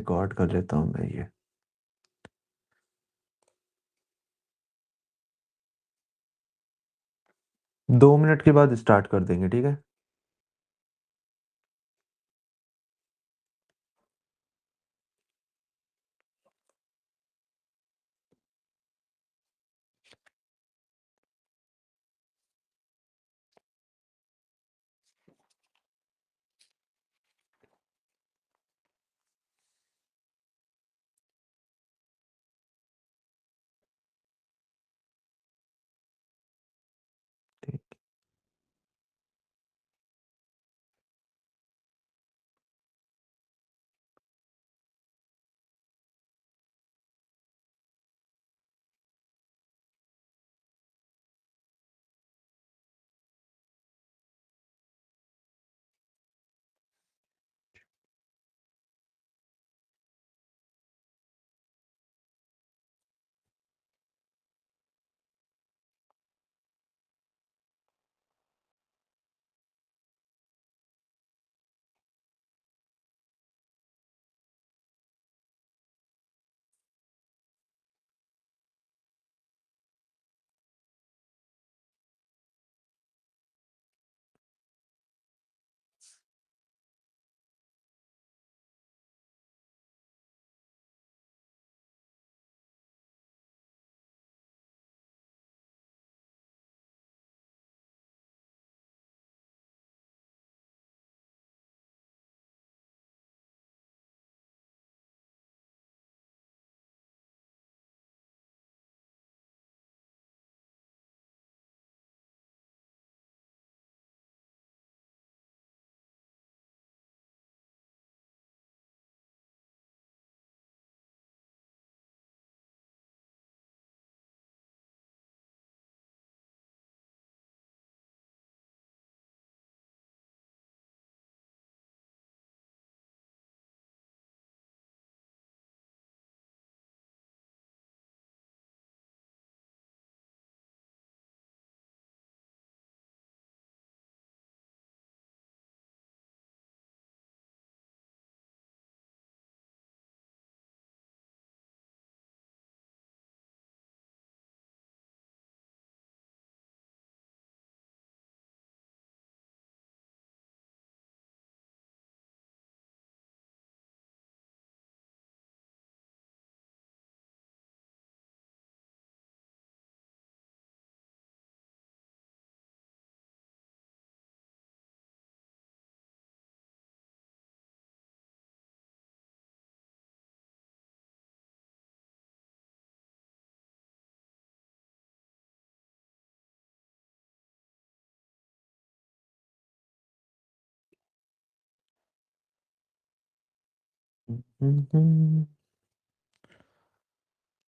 Record कर लेता हूँ मैं ये। दो मिनट के बाद स्टार्ट कर देंगे, ठीक है। ठीक।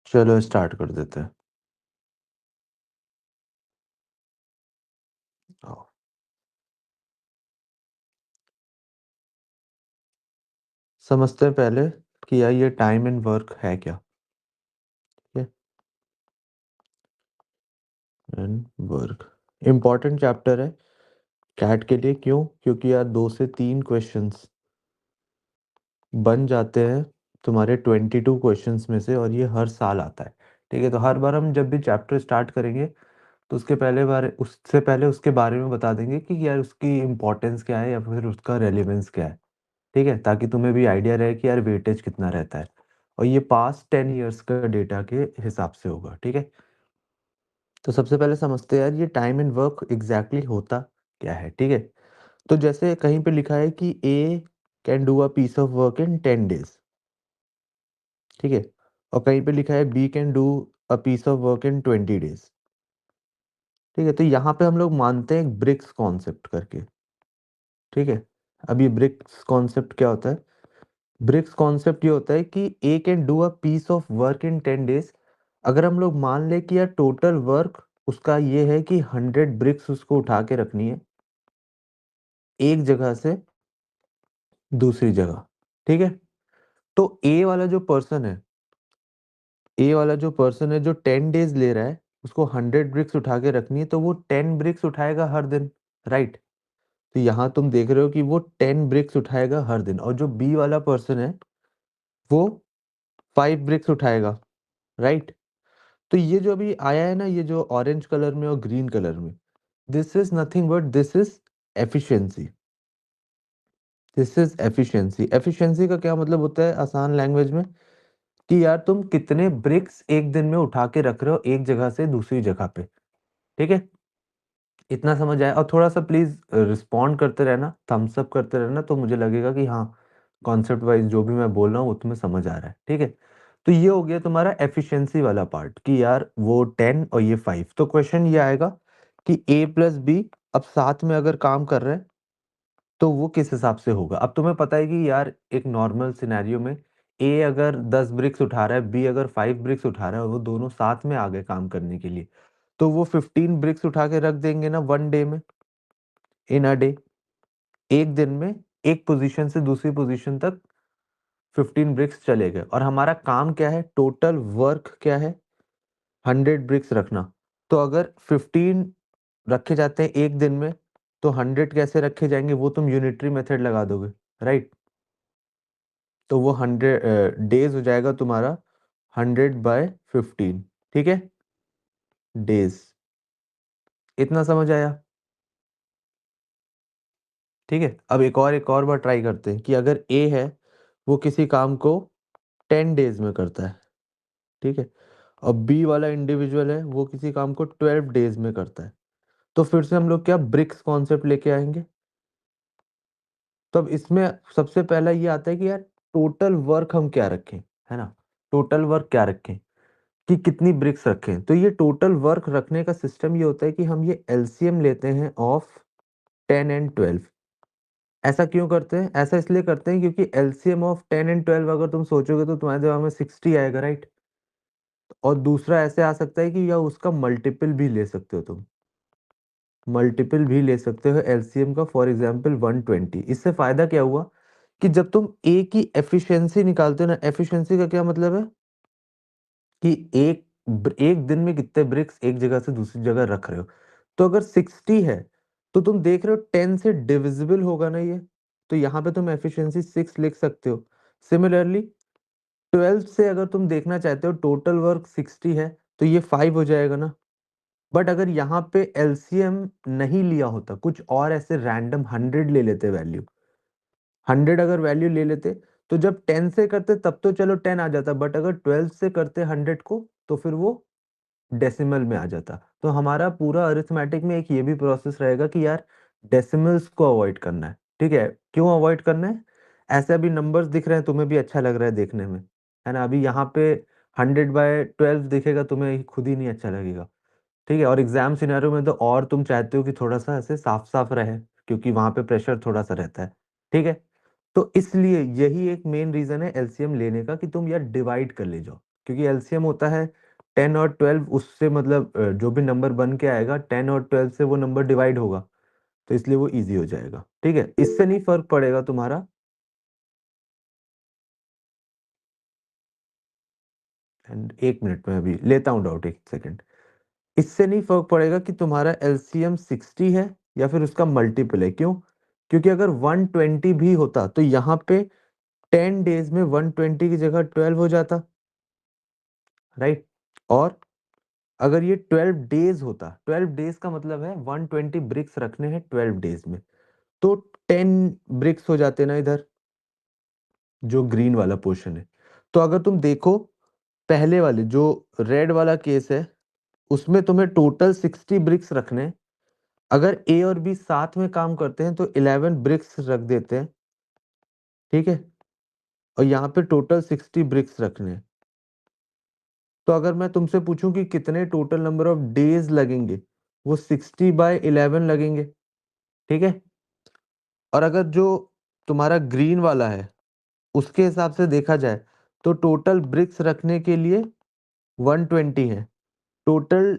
चलो स्टार्ट कर देते हैं। आओ। समझते हैं पहले कि यार ये टाइम एंड वर्क है क्या। ठीक है, एंड वर्क इम्पोर्टेंट चैप्टर है कैट के लिए। क्यों? क्योंकि यार 2 से 3 क्वेश्चंस बन जाते हैं तुम्हारे 22 क्वेश्चंस में से, और ये हर साल आता है। ठीक है, तो हर बार हम जब भी चैप्टर स्टार्ट करेंगे तो उससे पहले उसके बारे में बता देंगे कि यार उसकी इम्पोर्टेंस क्या है या फिर उसका रेलेवेंस क्या है। ठीक है, ताकि तुम्हें भी आइडिया रहे कि यार वेटेज कितना रहता है। और ये पास्ट 10 ईयर्स का डेटा के हिसाब से होगा। ठीक है, तो सबसे पहले समझते हैं यार ये टाइम एंड वर्क एग्जैक्टली होता क्या है। ठीक है, तो जैसे कहीं पे लिखा है कि A can do a piece of work in 10 days. ठीक है, और कहीं पे लिखा है B can do a piece of work in 20 days. ठीक है, तो यहाँ पे हम लोग मानते हैं ब्रिक्स कॉन्सेप्ट करके। ठीक है, अब ये ब्रिक्स कॉन्सेप्ट क्या होता है? ब्रिक्स कॉन्सेप्ट ये होता है कि A can do a piece of work in 10 days. अगर हम लोग मान ले कि यार टोटल वर्क उसका ये है कि 100 ब्रिक्स उसको उठा के रखनी है एक जगह से दूसरी जगह। ठीक है, तो ए वाला जो पर्सन है जो 10 डेज ले रहा है, उसको 100 ब्रिक्स उठा के रखनी है, तो वो 10 ब्रिक्स उठाएगा हर दिन। राइट, तो यहाँ तुम देख रहे हो कि वो 10 ब्रिक्स उठाएगा हर दिन। और जो बी वाला पर्सन है वो 5 ब्रिक्स उठाएगा, राइट? तो ये जो अभी आया है ना, ये जो ऑरेंज कलर में और ग्रीन कलर में, this is nothing but this is efficiency. This is efficiency. Efficiency का क्या मतलब होता है आसान लैंग्वेज में, कि यार तुम कितने ब्रिक्स एक दिन में उठा के रख रहे हो एक जगह से दूसरी जगह पे। ठीक है, इतना समझ आया? और थोड़ा सा प्लीज रिस्पॉन्ड करते रहना, थम्स अप करते रहना, तो मुझे लगेगा कि हाँ, कॉन्सेप्ट वाइज जो भी मैं बोल रहा हूँ वो तुम्हें समझ आ रहा है। ठीक है, तो ये हो गया तुम्हारा एफिशिएंसी वाला पार्ट, कि यार वो 10 और ये 5। तो क्वेश्चन ये आएगा कि ए प्लस बी अब साथ में अगर काम कर रहे हैं तो वो किस हिसाब से होगा। अब तुम्हें पता है कि यार एक नॉर्मल सिनेरियो में ए अगर 10 ब्रिक्स उठा रहा है, बी अगर 5 ब्रिक्स उठा रहा है, और वो दोनों साथ में आ गए काम करने के लिए, तो वो 15 ब्रिक्स उठा के रख देंगे ना 1 डे में, इन अ डे। एक दिन में एक पोजीशन से दूसरी पोजीशन तक 15 ब्रिक्स चले गए, और हमारा काम क्या है, टोटल वर्क क्या है, 100 ब्रिक्स रखना। तो अगर 15 रखे जाते हैं एक दिन में, तो 100 कैसे रखे जाएंगे, वो तुम यूनिटरी मेथड लगा दोगे, राइट? तो वो 100 डेज हो जाएगा तुम्हारा 100/15। ठीक है, डेज। इतना समझ आया? ठीक है, अब एक और बार ट्राई करते हैं कि अगर ए है वो किसी काम को 10 डेज में करता है, ठीक है, और बी वाला इंडिविजुअल है वो किसी काम को 12 डेज में करता है, तो फिर से हम लोग क्या ब्रिक्स कॉन्सेप्ट लेके आएंगे। तो अब इसमें सबसे पहला ये आता है कि यार टोटल वर्क हम क्या रखें, है ना? टोटल वर्क क्या रखें, कि कितनी ब्रिक्स रखें। तो ये टोटल वर्क रखने का सिस्टम ये होता है कि हम ये एलसीएम लेते हैं ऑफ 10 एंड 12। ऐसा क्यों करते हैं? ऐसा इसलिए करते हैं क्योंकि एलसीएम ऑफ 10 एंड 12 अगर तुम सोचोगे तो तुम्हारे दिमाग में 60 आएगा, राइट? और दूसरा ऐसे आ सकता है कि या उसका मल्टीपल भी ले सकते हो तुम, मल्टीपल भी ले सकते हो एलसीएम का, फॉर एग्जांपल 120। इससे फायदा क्या हुआ कि जब तुम ए की एफिशिएंसी निकालते हो ना, एफिशिएंसी का क्या मतलब है कि एक दिन में कितने ब्रिक्स एक जगह से दूसरी जगह रख रहे हो। तो अगर 60 है तो तुम देख रहे हो 10 से डिविजिबल होगा ना ये, तो यहाँ पे तुम एफिशिएंसी 6 लिख सकते हो। सिमिलरली 12 से अगर तुम देखना चाहते हो टोटल वर्क 60 है, तो ये 5 हो जाएगा ना। बट अगर यहाँ पे एलसीएम नहीं लिया होता, कुछ और ऐसे रैंडम 100 ले लेते वैल्यू, 100 अगर वैल्यू ले लेते, तो जब 10 से करते तब तो चलो 10 आ जाता, बट अगर 12 से करते 100 को, तो फिर वो डेसिमल में आ जाता। तो हमारा पूरा अरिथमेटिक में एक ये भी प्रोसेस रहेगा कि यार डेसिमल्स को अवॉइड करना है। ठीक है, क्यों अवॉइड करना है? ऐसे अभी नंबर्स दिख रहे हैं, तुम्हें भी अच्छा लग रहा है देखने में, है ना? अभी यहाँ पे 100/12 दिखेगा, तुम्हें खुद ही नहीं अच्छा लगेगा। ठीक है, और एग्जाम सिनेरियो में तो और तुम चाहते हो कि थोड़ा सा ऐसे साफ साफ रहे, क्योंकि वहां पे प्रेशर थोड़ा सा रहता है। ठीक है, तो इसलिए यही एक मेन रीजन है एलसीएम लेने का, कि तुम यार डिवाइड कर ले जाओ, क्योंकि एलसीएम होता है 10 और 12, उससे मतलब जो भी नंबर बन के आएगा 10 और 12 से वो नंबर डिवाइड होगा, तो इसलिए वो इजी हो जाएगा। ठीक है, इससे नहीं फर्क पड़ेगा तुम्हारा। एंड एक मिनट में अभी लेता हूँ डाउट, एक सेकेंड। इससे नहीं फर्क पड़ेगा कि तुम्हारा एलसीएम 60 है या फिर उसका मल्टीपल है। क्यों? क्योंकि अगर 120 भी होता तो यहाँ पे 10 डेज में 120 की जगह 12 हो जाता, राइट? और अगर ये 12 डेज होता, 12 डेज का मतलब है 120 ब्रिक्स रखने हैं 12 डेज में, तो 10 ब्रिक्स हो जाते ना इधर, जो ग्रीन वाला पोर्शन है। तो अगर तुम देखो पहले वाले जो रेड वाला केस है, उसमें तुम्हें टोटल 60 ब्रिक्स रखने हैं। अगर ए और बी साथ में काम करते हैं तो 11 ब्रिक्स रख देते हैं, ठीक है, और यहाँ पे टोटल 60 ब्रिक्स रखने हैं। तो अगर मैं तुमसे पूछूं कि कितने टोटल नंबर ऑफ डेज लगेंगे, वो 60/11 लगेंगे। ठीक है, और अगर जो तुम्हारा ग्रीन वाला है उसके हिसाब से देखा जाए तो टोटल ब्रिक्स रखने के लिए 120 है। टोटल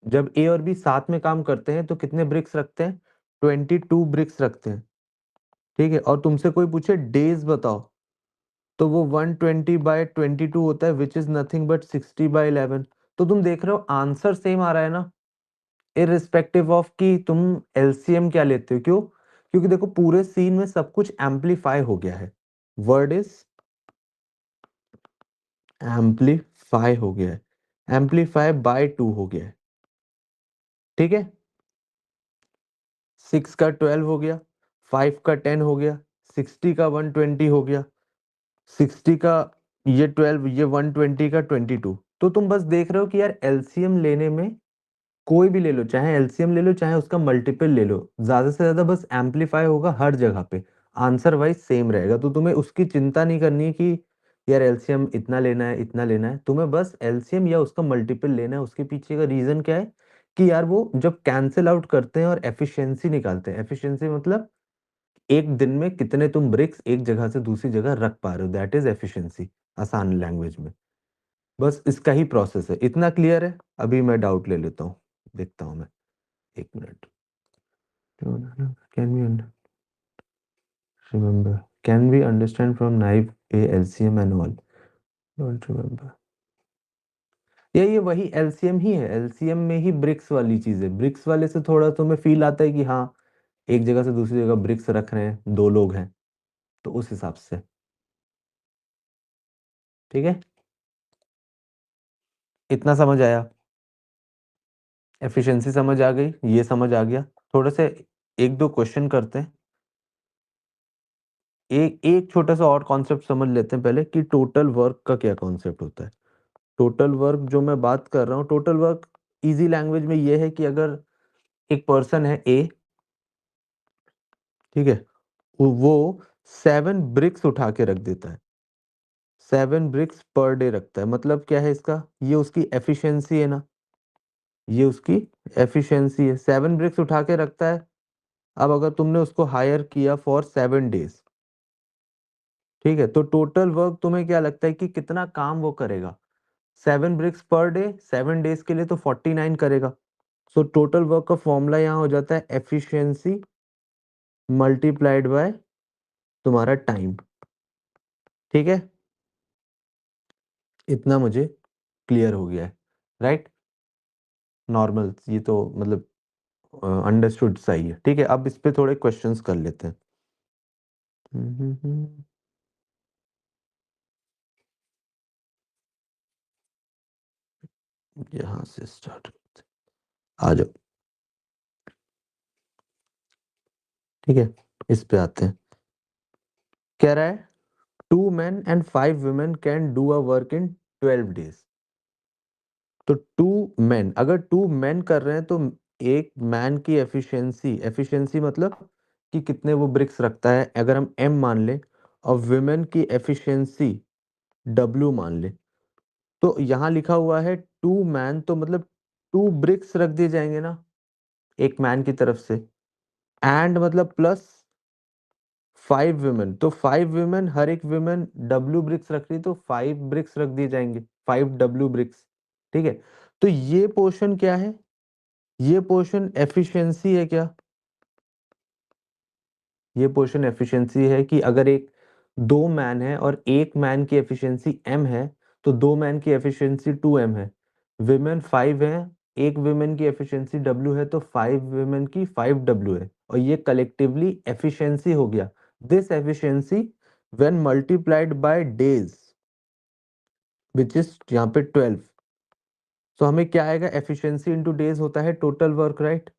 जब ए और बी साथ में काम करते हैं तो कितने ब्रिक्स रखते हैं? 22 ब्रिक्स रखते हैं। ठीक है, और तुमसे कोई पूछे डेज बताओ, तो वो 120/22 होता है, विच इज नथिंग बट 60/11। तो तुम देख रहे हो आंसर सेम आ रहा है ना, इररिस्पेक्टिव ऑफ कि तुम एलसीएम क्या लेते हो। क्यों? क्योंकि देखो पूरे सीन में सब कुछ एम्पलीफाई हो गया है। वर्ड इज एम्पलीफाई हो गया है, एम्पलीफाई बाय 2 हो गया है, ठीक है। 6 का 12 हो गया, 5 का 10 हो गया, 60 का 120 हो गया, 60 का ये 12, ये 120 का 22। तो तुम बस देख रहे हो कि यार एलसीएम लेने में कोई भी ले लो, चाहे एलसीएम ले लो चाहे उसका मल्टीपल ले लो, ज्यादा से ज्यादा बस एम्पलीफाई होगा हर जगह पे, आंसर वाइज सेम रहेगा। तो तुम्हें उसकी चिंता नहीं करनी है कि यार एलसीएम इतना लेना है इतना लेना है, तुम्हें बस एलसीएम या उसका मल्टीपल लेना है। उसके पीछे का रीजन क्या है कि यार वो जब कैंसिल आउट करते हैं और एफिशिएंसी निकालते हैं, एफिशिएंसी मतलब एक दिन में कितने तुम ब्रिक्स एक जगह से दूसरी जगह रख पा रहे हो, दैट इज एफिशिएंसी आसान लैंग्वेज में। बस इसका ही प्रोसेस है, इतना क्लियर है। अभी मैं डाउट ले लेता हूँ, देखता हूँ मैं, एक minute. Can we remember, can we understand from naive a LCM and all? Don't remember। ये वही एलसीएम ही है, एलसीएम में ही ब्रिक्स वाली चीज है। ब्रिक्स वाले से थोड़ा तुम्हें फील आता है कि हाँ एक जगह से दूसरी जगह ब्रिक्स रख रहे हैं, दो लोग हैं, तो उस हिसाब से, ठीक है। इतना समझ आया, एफिशिएंसी समझ आ गई, ये समझ आ गया। थोड़े से एक दो क्वेश्चन करते हैं, एक एक छोटा सा और कॉन्सेप्ट समझ लेते हैं पहले कि टोटल वर्क का क्या कॉन्सेप्ट होता है। टोटल वर्क जो मैं बात कर रहा हूँ, टोटल वर्क इजी लैंग्वेज में ये है कि अगर एक पर्सन है ए, ठीक है, वो 7 ब्रिक्स उठा के रख देता है, 7 ब्रिक्स पर डे रखता है, मतलब क्या है इसका, ये उसकी एफिशिएंसी है ना, ये उसकी एफिशिएंसी है, 7 ब्रिक्स उठा के रखता है। अब अगर तुमने उसको हायर किया फॉर 7 डेज, ठीक है, तो टोटल वर्क तुम्हें क्या लगता है कि कितना काम वो करेगा? 7 ब्रिक्स पर डे, 7 डेज के लिए तो 49 करेगा। सो टोटल वर्क का फॉर्मूला यहाँ हो जाता है एफिशिएंसी मल्टीप्लाइड बाय तुम्हारा टाइम, ठीक है। इतना मुझे क्लियर हो गया है, राइट। नॉर्मल, ये तो मतलब अंडरस्टूड सही है, ठीक है। अब इस पे थोड़े क्वेश्चंस कर लेते हैं। यहाँ से स्टार्ट करते हैं, आ जाओ, ठीक है। इस पे आते हैं, कह रहा है 2 men and 5 women can do a work in 12 days. तो 2 men, अगर 2 men कर रहे हैं तो एक मैन की एफिशिएंसी, एफिशिएंसी मतलब कि कितने वो ब्रिक्स रखता है, अगर हम एम मान लें, और विमेन की एफिशिएंसी डब्ल्यू मान लें, तो यहाँ लिखा हुआ है 2 मैन, तो मतलब 2 ब्रिक्स रख दिए जाएंगे ना एक मैन की तरफ से, एंड मतलब प्लस 5 विमेन, तो 5 विमेन, हर एक विमेन डब्ल्यू ब्रिक्स रख रही, तो 5 ब्रिक्स रख दिए जाएंगे, 5 डब्ल्यू ब्रिक्स, ठीक है। तो ये पोर्शन क्या है, ये पोर्शन एफिशिएंसी है क्या, ये पोर्शन एफिशिएंसी है कि अगर एक 2 मैन है और एक मैन की एफिशिएंसी एम है, तो 2 मैन की एफिशिएंसी 2 एम है, विमेन 5 है, एक विमेन की एफिशिएंसी डब्ल्यू है, तो 5 विमेन की 5 डब्ल्यू है, और ये कलेक्टिवली एफिशिएंसी हो गया। This efficiency when multiplied by days which is यहाँ पे 12, तो हमें क्या आएगा, एफिशिएंसी इनटू डेज होता है टोटल वर्क, राइट।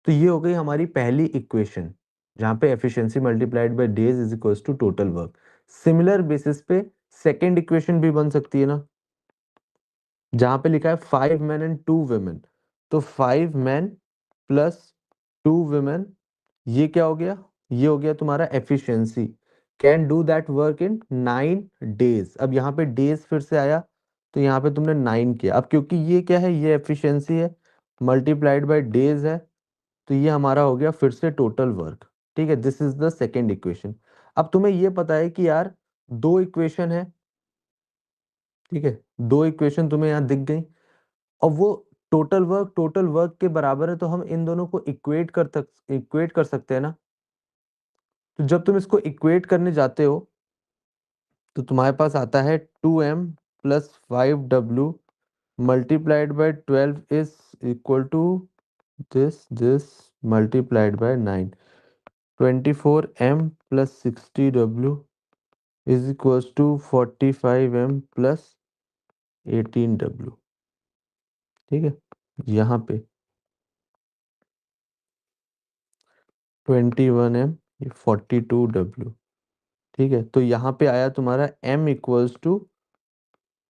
तो ये हो गई हमारी पहली इक्वेशन, जहां पे efficiency multiplied by days is equals to total work. Similar basis पे सेकंड इक्वेशन भी बन सकती है ना, जहां पे लिखा है 5 men and 2 women, तो 5 men प्लस 2 women, ये क्या हो गया, ये हो गया तुम्हारा efficiency, can do that work in 9 days. अब यहाँ पे डेज फिर से आया, तो यहाँ पे तुमने 9 किया, अब क्योंकि ये क्या है, ये एफिशिएंसी है मल्टीप्लाइड बाय डेज है, तो ये हमारा हो गया फिर से टोटल वर्क, ठीक है। This is the second equation. अब तुम्हें ये पता है कि यार दो इक्वेशन है, ठीक है, दो इक्वेशन तुम्हें यहाँ दिख गई, और वो टोटल वर्क के बराबर है, तो हम इन दोनों को इक्वेट कर सकते हैं ना। तो जब तुम इसको इक्वेट करने जाते हो, तो तुम्हारे पास आता है 2m plus 5w multiplied by 12 is equal to this multiplied by 9, 24m plus 60w is equals to 45m plus 18W। ठीक है, यहाँ पे 21m, ये 42W। ठीक है, तो यहाँ पे आया तुम्हारा m इक्वल्स टू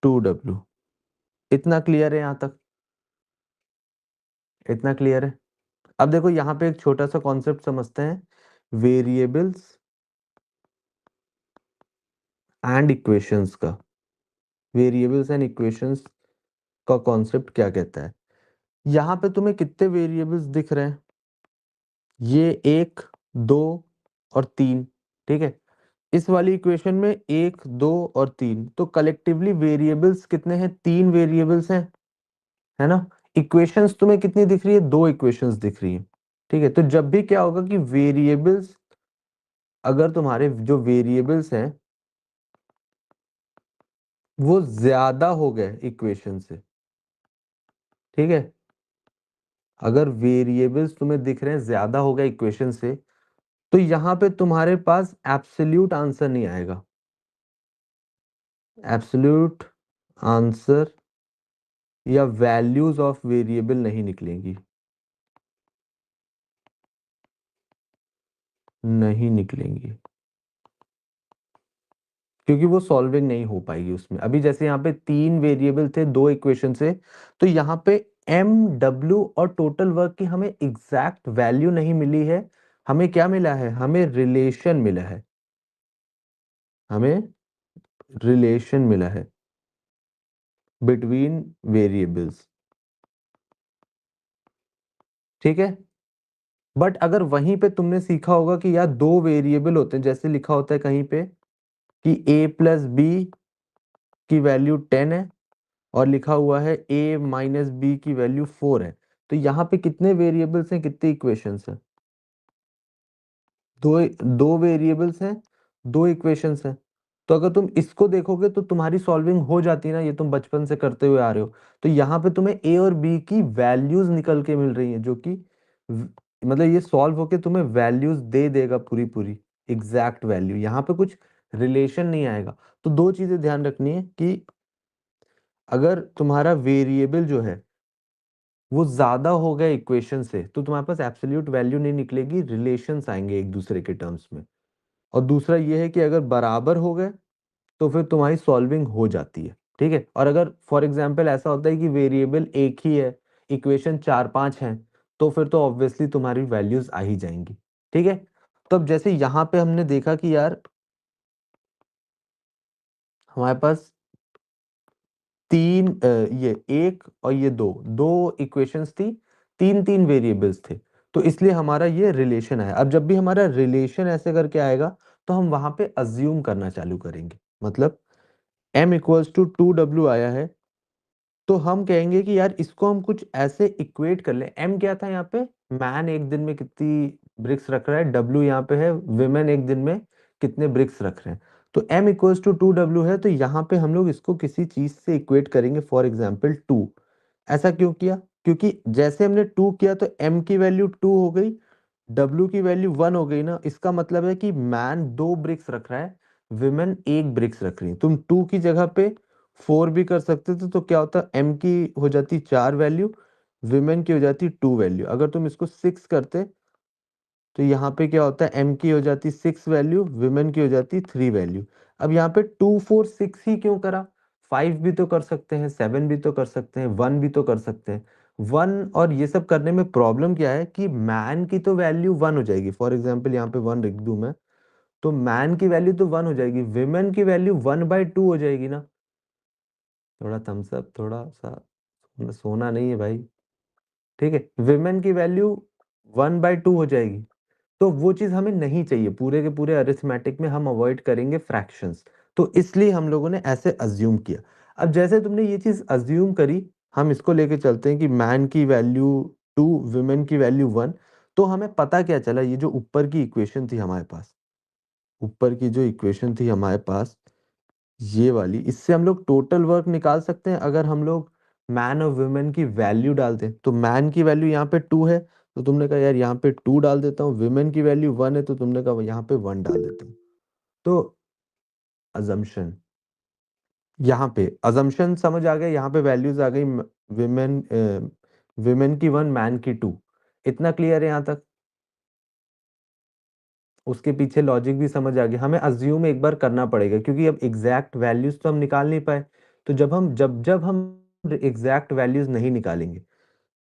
2W। इतना क्लियर है यहाँ तक? इतना क्लियर है? अब देखो यहाँ पे एक छोटा सा कॉन्सेप्ट समझते हैं, वेरिएबल्स एंड इक्वेशंस का। वेरिएबल्स एंड इक्वेशंस का कॉन्सेप्ट क्या कहता है? यहाँ पे तुम्हें कितने वेरिएबल्स दिख रहे हैं? ये 1, 2 और 3। ठीक है, इस वाली इक्वेशन में 1, 2 और 3, तो कलेक्टिवली वेरिएबल्स कितने हैं? 3 वेरिएबल्स हैं, है ना? इक्वेशंस तुम्हें कितनी दिख रही है? 2 इक्वेशंस दिख रही है। ठीक है, तो जब भी क्या होगा कि वेरिएबल्स, अगर तुम्हारे जो वेरिएबल्स हैं वो ज्यादा हो गए इक्वेशन से, ठीक है, अगर वेरिएबल्स तुम्हें दिख रहे हैं ज्यादा हो गए इक्वेशन से, तो यहां पे तुम्हारे पास एब्सोल्यूट आंसर नहीं आएगा। एब्सोल्यूट आंसर या वैल्यूज ऑफ वेरिएबल नहीं निकलेंगी, नहीं निकलेंगी, क्योंकि वो सॉल्विंग नहीं हो पाएगी उसमें। अभी जैसे यहाँ पे 3 वेरिएबल थे 2 इक्वेशन से, तो यहाँ पे एम, डब्ल्यू और टोटल वर्क की हमें एग्जैक्ट वैल्यू नहीं मिली है। हमें क्या मिला है? हमें रिलेशन मिला है, हमें रिलेशन मिला है बिटवीन वेरिएबल्स। ठीक है, बट अगर वहीं पे तुमने सीखा होगा कि यार 2 वेरिएबल होते हैं, जैसे लिखा होता है कहीं पे कि a प्लस बी की वैल्यू 10 है, और लिखा हुआ है a माइनस बी की वैल्यू 4 है, तो यहाँ पे कितने वेरिएबल्स हैं, कितने इक्वेशंस हैं? दो दो वेरिएबल्स हैं, 2 इक्वेशंस हैं। तो अगर तुम इसको देखोगे तो तुम्हारी सॉल्विंग हो जाती है ना, ये तुम बचपन से करते हुए आ रहे हो। तो यहाँ पे तुम्हें ए और बी की वैल्यूज निकल के मिल रही हैं, जो कि मतलब ये सॉल्व होके तुम्हें वैल्यूज दे देगा, पूरी पूरी एग्जैक्ट वैल्यू। यहाँ पे कुछ रिलेशन नहीं आएगा। तो 2 चीजें ध्यान रखनी है कि अगर तुम्हारा वेरिएबल जो है वो ज्यादा हो गया इक्वेशन से, तो तुम्हारे पास एब्सोल्यूट वैल्यू नहीं निकलेगी, रिलेशंस आएंगे एक दूसरे के टर्म्स में। और दूसरा ये है कि अगर बराबर हो गए तो फिर तुम्हारी सॉल्विंग हो जाती है। ठीक है, और अगर फॉर एग्जांपल ऐसा होता है कि वेरिएबल एक ही है, इक्वेशन 4 5 हैं, तो फिर तो ऑब्वियसली तुम्हारी वैल्यूज आ ही जाएंगी। ठीक है, तो अब जैसे यहाँ पे हमने देखा कि यार हमारे पास ये एक और ये दो दो इक्वेशंस थी, 3 3 वेरिएबल्स थे, तो इसलिए हमारा ये रिलेशन आया। अब जब भी हमारा रिलेशन ऐसे करके आएगा, तो हम वहां पे अज्यूम करना चालू करेंगे। मतलब m इक्वल्स टू 2W आया है, तो हम कहेंगे कि यार इसको हम कुछ ऐसे इक्वेट कर ले। m क्या था यहाँ पे? मैन एक दिन में कितनी ब्रिक्स रख रहा है, w यहाँ पे है विमेन एक दिन में कितने ब्रिक्स रख रहे हैं। तो m इक्वल्स टू 2W है, तो यहाँ पे हम लोग इसको किसी चीज से इक्वेट करेंगे, फॉर एग्जाम्पल 2। ऐसा क्यों किया? क्योंकि जैसे हमने 2 किया तो m की वैल्यू 2 हो गई, W की वैल्यू 1 हो गई ना। इसका मतलब है कि मैन 2 ब्रिक्स रख रहा है, विमेन 1 ब्रिक्स रख रही है। तुम 2 की जगह पे 4 भी कर सकते थे, तो क्या होता? m की हो जाती 4 वैल्यू, विमेन की हो जाती 2 वैल्यू। अगर तुम इसको 6 करते तो यहाँ पे क्या होता है? m की हो जाती 6 वैल्यू, विमेन की हो जाती 3 वैल्यू। अब यहाँ पे 2 4 6 ही क्यों करा? 5 भी तो कर सकते हैं, 7 भी तो कर सकते हैं, 1 भी तो कर सकते हैं। 1 और ये सब करने में प्रॉब्लम क्या है कि मैन की तो वैल्यू 1 हो जाएगी, फॉर एग्जाम्पल यहाँ पे 1 लिख दूं मैं, तो मैन की वैल्यू तो 1 हो जाएगी, विमेन की वैल्यू 1/2 हो जाएगी ना। थोड़ा थम्स अप, थोड़ा सा सोना नहीं है भाई। ठीक है, विमेन की वैल्यू 1/2 हो जाएगी। तो वो चीज हमें नहीं चाहिए, पूरे के पूरे अरिथमेटिक में हम अवॉइड करेंगे फ्रैक्शंस। तो इसलिए हम लोगों ने ऐसे अज्यूम किया। अब जैसे तुमने ये चीज अज्यूम करी, हम इसको लेके चलते हैं कि मैन की वैल्यू 2, विमेन की वैल्यू 1। तो हमें पता क्या चला? ये जो ऊपर की इक्वेशन थी हमारे पास, ऊपर की जो इक्वेशन थी हमारे पास, ये वाली, इससे हम लोग टोटल वर्क निकाल सकते हैं। अगर हम लोग मैन और वुमेन की वैल्यू डालते हैं, तो मैन की वैल्यू यहाँ पे 2 है, तो तुमने कहा यार यहाँ पे 2 डाल देता हूँ। विमेन की वैल्यू 1 है, तो तुमने कहा यहाँ पे 1 डाल देता हूँ। तो अजम्पशन। यहाँ पे अजम्पशन समझ आ गया, यहाँ पे वैल्यूज आ गई, विमेन विमेन की 1, मैन की 2। इतना क्लियर है यहाँ तक? उसके पीछे लॉजिक भी समझ आ गया। हमें अज्यूम एक बार करना पड़ेगा क्योंकि अब एग्जैक्ट वैल्यूज तो हम निकाल नहीं पाए। तो जब हम एग्जैक्ट वैल्यूज नहीं निकालेंगे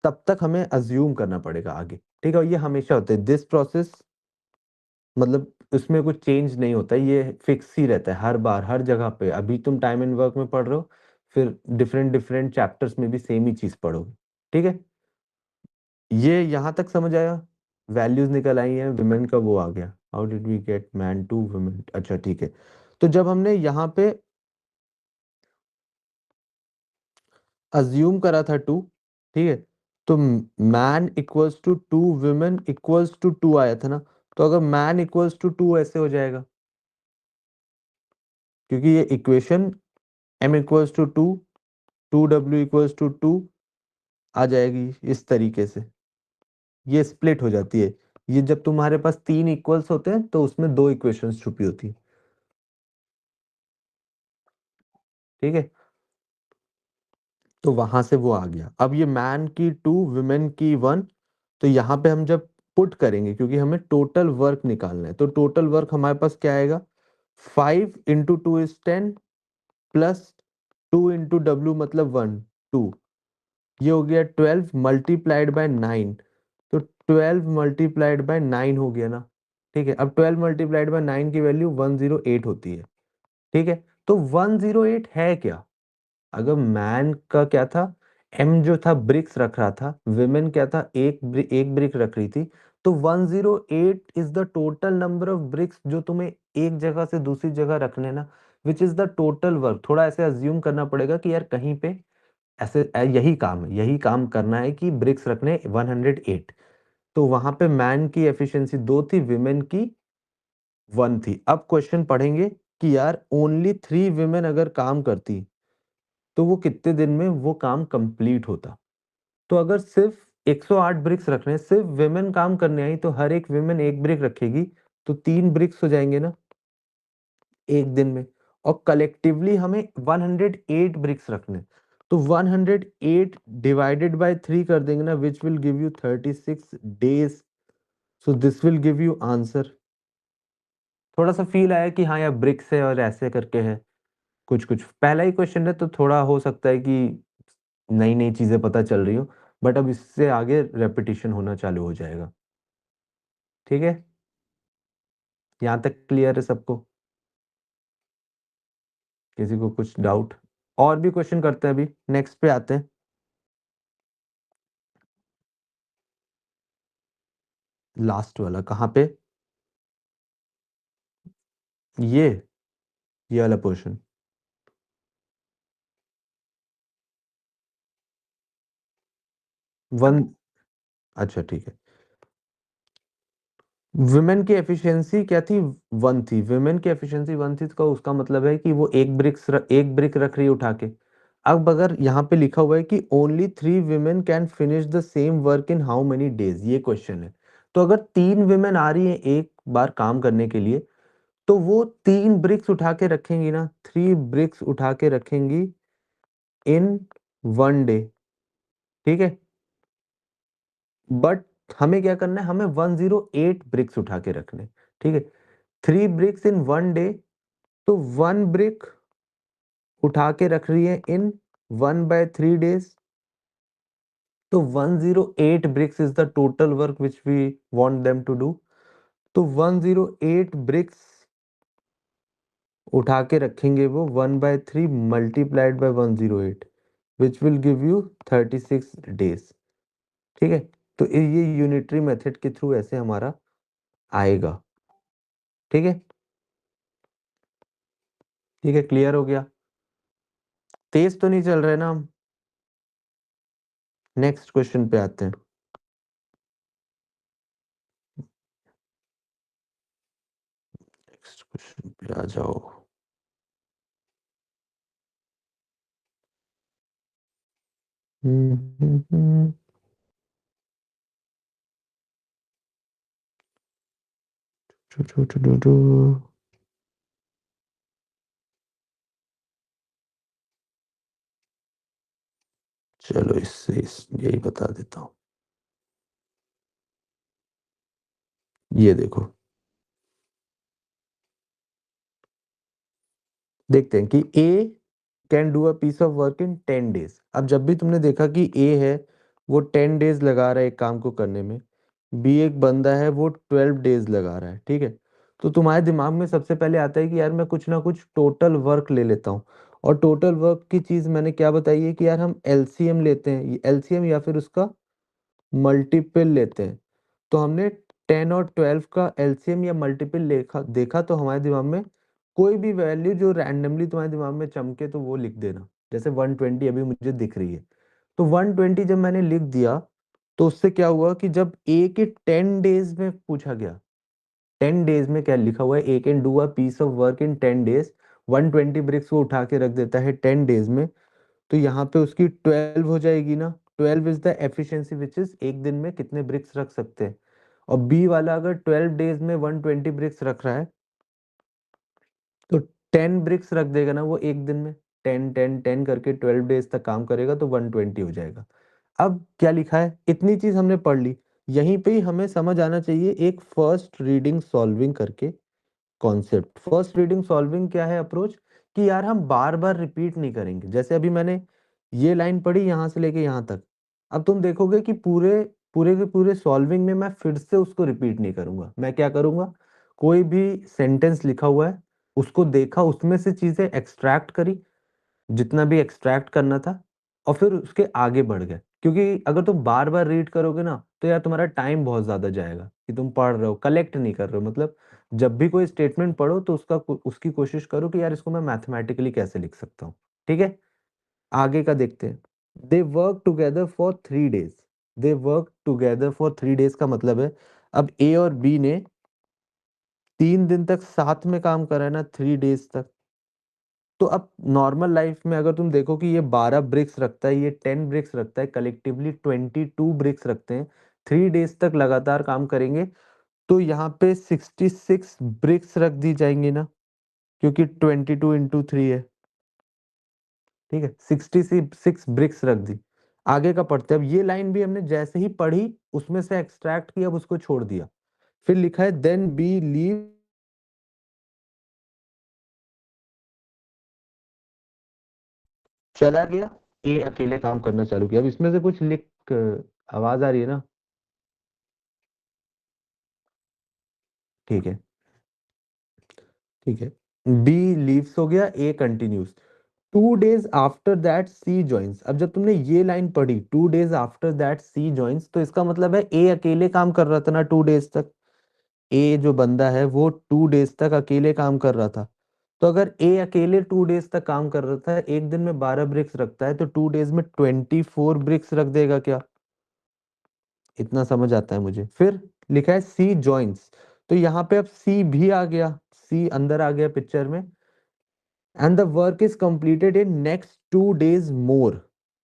तब तक हमें अज्यूम करना पड़ेगा आगे। ठीक है, ये हमेशा होता है दिस प्रोसेस, मतलब उसमें कुछ चेंज नहीं होता है, ये फिक्स ही रहता है हर बार हर जगह पे। अभी तुम टाइम एंड वर्क में पढ़ रहे हो, फिर डिफरेंट डिफरेंट चैप्टर्स में भी सेम ही चीज पढ़ोगे। ठीक है, ये यहाँ तक समझ आया? वैल्यूज निकल आई हैं, विमेन का वो आ गया, how did we get man to women. अच्छा ठीक है, तो जब हमने यहाँ पे अज्यूम करा था 2, ठीक है, तो man equals to 2, women equals to 2 आया था ना। तो अगर मैन इक्वल्स टू 2 ऐसे हो जाएगा, क्योंकि ये equation m equals to 2, 2w equals to 2 आ जाएगी इस तरीके से। ये स्प्लिट हो जाती है। ये जब तुम्हारे पास 3 इक्वल्स होते हैं तो उसमें 2 इक्वेशंस छुपी होती है। ठीक है, तो वहां से वो आ गया। अब ये मैन की 2, वुमेन की 1, तो यहाँ पे हम जब पुट करेंगे, क्योंकि हमें टोटल वर्क निकालना है, तो टोटल वर्क हमारे पास क्या आएगा, 5 × 2 = 10 प्लस 2 × w मतलब 1, 2, ये हो गया 12 मल्टीप्लाइड बाय 9। तो 12 मल्टीप्लाइड बाय 9 हो गया ना। ठीक है, अब 12 मल्टीप्लाइड बाय 9 की वैल्यू 108 होती है। ठीक है, तो 108 है क्या? अगर मैन का क्या था, एम जो था ब्रिक्स रख रहा था, विमेन क्या था, एक ब्रिक रख रही थी। तो 108 is the total number of BRICS जो तुम्हें एक जगह से दूसरी जगह रखने ना, which is the total work. थोड़ा ऐसे अज्यूम करना पड़ेगा कि यार कहीं पे ऐसे यही काम है, यही काम करना है कि ब्रिक्स रखने 108। तो वहां पे मैन की एफिशिएंसी 2 थी, विमेन की 1 थी। अब क्वेश्चन पढ़ेंगे कि यार ओनली 3 विमेन अगर काम करती तो वो कितने दिन में वो काम कंप्लीट होता। तो अगर सिर्फ 108 ब्रिक्स रखने, सिर्फ विमेन काम करने आई, तो हर एक विमेन एक ब्रिक रखेगी, तो 3 ब्रिक्स हो जाएंगे ना एक दिन में। और कलेक्टिवली हमें 108 ब्रिक्स रखने, तो 108 डिवाइडेड बाय 3 कर देंगे ना, which will give you 36 days. So this will give you answer. थोड़ा सा फील आया कि हाँ यार ब्रिक्स है और ऐसे करके है, कुछ कुछ पहला ही क्वेश्चन है तो थोड़ा हो सकता है कि नई नई चीजें पता चल रही हो, बट अब इससे आगे रेपिटेशन होना चालू हो जाएगा। ठीक है, यहाँ तक क्लियर है सबको? किसी को कुछ डाउट? और भी क्वेश्चन करते हैं, अभी नेक्स्ट पे आते हैं। लास्ट वाला कहाँ पे? ये ये वाला पोर्शन। वन, अच्छा ठीक है। वुमेन की एफिशिएंसी क्या थी, 1 थी। वुमेन की एफिशिएंसी 1 थी, तो उसका मतलब है कि वो एक ब्रिक रख रही है उठा के। अब अगर यहाँ पे लिखा हुआ है कि only 3 women can finish the same work in how many days, ये क्वेश्चन है। तो अगर 3 विमेन आ रही है एक बार काम करने के लिए, तो वो 3 ब्रिक्स उठा के रखेंगी ना, 3 ब्रिक्स उठा के रखेंगी इन 1 डे। ठीक है, बट हमें क्या करना है, हमें 108 ब्रिक्स उठा के रखने। ठीक है, 3 ब्रिक्स इन 1 डे, तो 1 ब्रिक उठा के रख रही है इन 1/3 डेज। तो 108 bricks is the total work which we want them to do. तो 108 bricks उठा के रखेंगे वो 1/3 multiplied by 108, which will give you 36 days। ठीक है, तो ये यूनिटरी मेथड के थ्रू ऐसे हमारा आएगा। ठीक है, ठीक है, क्लियर हो गया? तेज तो नहीं चल रहे ना हम? नेक्स्ट क्वेश्चन पे आते हैं। नेक्स्ट क्वेश्चन पे आ जाओ। हम्म, हम्म, हम्म, two, two, two, two, two. चलो यही बता देता हूँ। ये देखो, देखते हैं कि A can do a piece of work in 10 days. अब जब भी तुमने देखा कि ए है वो 10 डेज लगा रहा है एक काम को करने में, बी एक बंदा है वो 12 डेज लगा रहा है, ठीक है। तो तुम्हारे दिमाग में सबसे पहले आता है कि यार मैं कुछ ना कुछ टोटल वर्क ले लेता हूँ। और टोटल वर्क की चीज मैंने क्या बताई है कि यार हम एलसीएम लेते हैं, एलसीएम या फिर उसका मल्टीपल लेते हैं। तो हमने 10 और 12 का एलसीएम या मल्टीपल देखा देखा तो हमारे दिमाग में कोई भी वैल्यू जो रैंडमली तुम्हारे दिमाग में चमके तो वो लिख देना। जैसे 120 अभी मुझे दिख रही है, तो 120 जब मैंने लिख दिया तो उससे क्या हुआ कि जब ए के 10 डेज में पूछा गया, 10 डेज में क्या लिखा हुआ है, A can do a piece of work in 10 days, 120 bricks को उठा के रख देता है 10 डेज में। तो यहाँ पे उसकी 12 हो जाएगी ना। 12 is the efficiency which is एक दिन में कितने ब्रिक्स रख सकते हैं। और बी वाला अगर 12 डेज में 120 ब्रिक्स रख रहा है तो 10 ब्रिक्स रख देगा ना वो एक दिन में, 10 10 10 करके 12 डेज तक काम करेगा तो 120 हो जाएगा। अब क्या लिखा है, इतनी चीज हमने पढ़ ली। यहीं पे ही हमें समझ आना चाहिए एक फर्स्ट रीडिंग सॉल्विंग करके कॉन्सेप्ट। फर्स्ट रीडिंग सॉल्विंग क्या है अप्रोच, कि यार हम बार बार रिपीट नहीं करेंगे। जैसे अभी मैंने ये लाइन पढ़ी यहाँ से लेके यहाँ तक, अब तुम देखोगे कि पूरे पूरे के पूरे सॉल्विंग में मैं फिर से उसको रिपीट नहीं करूंगा। मैं क्या करूंगा, कोई भी सेंटेंस लिखा हुआ है उसको देखा, उसमें से चीजें एक्सट्रैक्ट करी जितना भी एक्सट्रैक्ट करना था, और फिर उसके आगे बढ़ गए। क्योंकि अगर तुम बार बार रीड करोगे ना तो यार तुम्हारा टाइम बहुत ज्यादा जाएगा कि तुम पढ़ रहे हो कलेक्ट नहीं कर रहे हो। मतलब जब भी कोई स्टेटमेंट पढ़ो तो उसकी कोशिश करो कि यार इसको मैं मैथमेटिकली कैसे लिख सकता हूँ, ठीक है। आगे का देखते हैं। They work together for 3 days. They work together for 3 days का मतलब है अब ए और बी ने 3 दिन तक साथ में काम करा है ना, 3 डेज तक। तो अब नॉर्मल लाइफ में अगर तुम देखो कि ये 12 ब्रिक्स रखता है, ये 10 ब्रिक्स रखता है, कलेक्टिवली 22 ब्रिक्स रखते हैं, 3 डेज तक लगातार काम करेंगे, तो यहाँ पे 66 ब्रिक्स रख दी जाएंगी ना, क्योंकि 22 × 3 है, ठीक है। 66 ब्रिक्स रख दी। आगे का पढ़ते हैं। अब ये लाइन भी हमने जैसे ही पढ़ी उसमें से एक्सट्रैक्ट किया, अब उसको छोड़ दिया। फिर लिखा है देन बी लीव, चला गया, ए अकेले काम करना चालू किया। अब इसमें से कुछ लिख आवाज आ रही है ना, ठीक है, ठीक है। बी लीव्स हो गया, A continues. 2 days after that C joins. अब जब तुमने ये लाइन पढ़ी 2 days after that C joins, तो इसका मतलब है ए अकेले काम कर रहा था ना 2 डेज तक। ए जो बंदा है वो 2 डेज तक अकेले काम कर रहा था। तो अगर ए अकेले 2 डेज तक काम कर रहा था, एक दिन में 12 ब्रिक्स रखता है, तो 2 डेज में 24 ब्रिक्स रख देगा क्या। इतना समझ आता है मुझे। फिर लिखा है सी ज्वाइंस, तो यहाँ पे अब सी भी आ गया, सी अंदर आ गया पिक्चर में। And the work is completed in next 2 days more.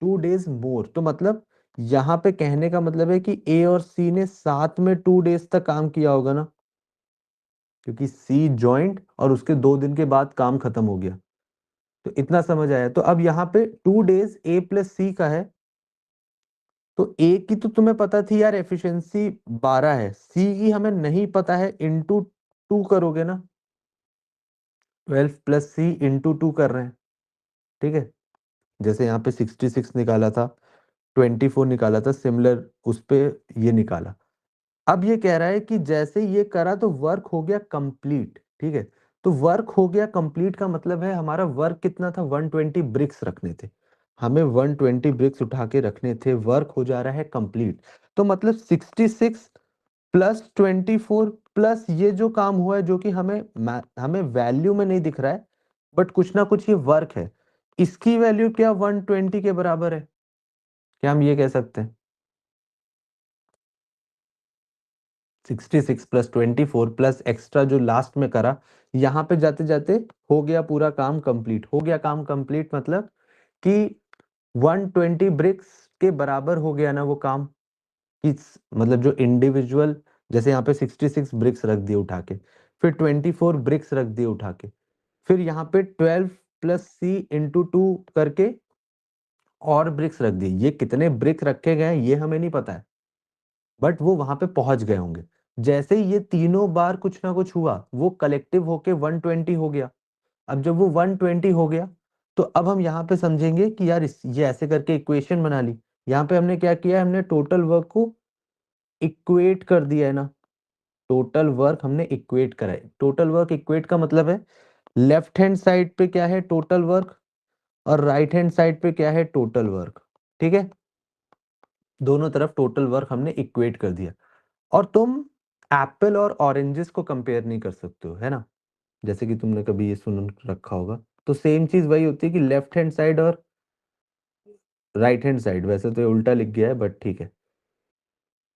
2 days more तो मतलब यहाँ पे कहने का मतलब है कि ए और सी ने साथ में 2 डेज तक काम किया होगा ना, क्योंकि सी ज्वाइंट और उसके 2 दिन के बाद काम खत्म हो गया। तो इतना समझ आया। तो अब यहाँ पे 2 डेज ए प्लस सी का है, तो ए की तो तुम्हें पता थी यार एफिशिएंसी 12 है, सी की हमें नहीं पता है, इंटू 2 करोगे ना, 12 + सी इंटू 2 कर रहे हैं, ठीक है। जैसे यहाँ पे 66 निकाला था, 24 निकाला था, सिमिलर उस पे ये निकाला। अब ये कह रहा है कि जैसे ये करा तो वर्क हो गया कंप्लीट, ठीक है। तो वर्क हो गया कंप्लीट का मतलब है हमारा वर्क कितना था, 120 ब्रिक्स रखने थे, हमें 120 ब्रिक्स उठा के रखने थे, वर्क हो जा रहा है कंप्लीट। तो मतलब 66 + 24 प्लस ये जो काम हुआ है जो कि हमें वैल्यू में नहीं दिख रहा है, बट कुछ ना कुछ ये वर्क है, इसकी वैल्यू क्या 120 के बराबर है। क्या हम ये कह सकते हैं 66 + 24 प्लस एक्स्ट्रा जो लास्ट में करा, यहाँ पे जाते जाते हो गया पूरा काम कंप्लीट। हो गया काम कंप्लीट मतलब कि 120 ब्रिक्स के बराबर हो गया ना वो काम, कि मतलब जो इंडिविजुअल, जैसे यहाँ पे 66 ब्रिक्स रख दिए उठा के, फिर 24 ब्रिक्स रख दिए उठा के, फिर यहाँ पे 12 + सी इंटू 2 करके और ब्रिक्स रख दिए। ये कितने ब्रिक्स रखे गए हैं ये हमें नहीं पता है, बट वो वहां पे पहुंच गए होंगे। जैसे ही ये तीनों बार कुछ ना कुछ हुआ, वो कलेक्टिव होके 120 हो गया। अब जब वो 120 हो गया, तो अब हम यहाँ पे समझेंगे कि यार ये ऐसे करके इक्वेशन बना ली। यहाँ पे हमने क्या किया, हमने टोटल वर्क को इक्वेट कर दिया है ना। टोटल वर्क हमने इक्वेट करा है। टोटल वर्क इक्वेट का मतलब है लेफ्ट हैंड साइड पे क्या है, टोटल वर्क, और राइट हैंड साइड पे क्या है, टोटल वर्क। ठीक है, दोनों तरफ टोटल वर्क हमने इक्वेट कर दिया। और तुम एप्पल और ऑरेंजेस को कंपेयर नहीं कर सकते हो, है ना, जैसे कि तुमने कभी ये सुन रखा होगा। तो सेम चीज वही होती है कि लेफ्ट हैंड साइड और राइट हैंड साइड, वैसे तो ये उल्टा लिख गया है बट ठीक है।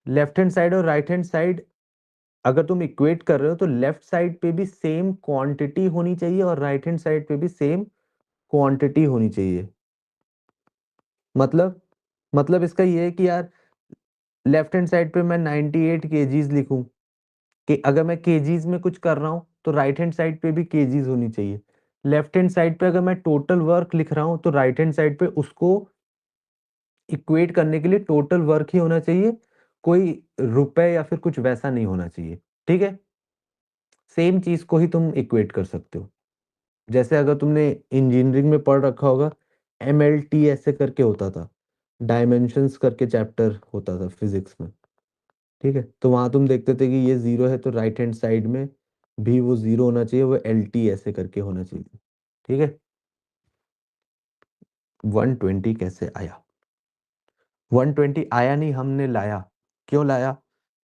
लेफ्ट हैंड साइड और राइट हैंड साइड अगर तुम इक्वेट कर रहे हो, तो लेफ्ट साइड पे भी सेम क्वांटिटी होनी चाहिए और राइट हैंड साइड पे भी सेम क्वांटिटी होनी चाहिए। मतलब मतलब इसका ये है कि यार लेफ्ट हैंड साइड पे मैं 98 केजीज लिखूं, कि अगर मैं केजीज में कुछ कर रहा हूं तो राइट हैंड साइड पे भी केजीज होनी चाहिए। लेफ्ट हैंड साइड पे अगर मैं टोटल वर्क लिख रहा हूं तो राइट हैंड साइड पे उसको इक्वेट करने के लिए टोटल वर्क ही होना चाहिए, कोई रुपए या फिर कुछ वैसा नहीं होना चाहिए। ठीक है, सेम चीज को ही तुम इक्वेट कर सकते हो। जैसे अगर तुमने इंजीनियरिंग में पढ़ रखा होगा, MLT ऐसे करके होता था, डायमेंशंस करके चैप्टर होता था फिजिक्स में। ठीक है, तो वहां तुम देखते थे कि ये जीरो है तो राइट हैंड साइड में भी वो जीरो होना चाहिए, वो LT ऐसे करके होना चाहिए। ठीक है, 120 कैसे आया? 120 आया नहीं, हमने लाया। क्यों लाया?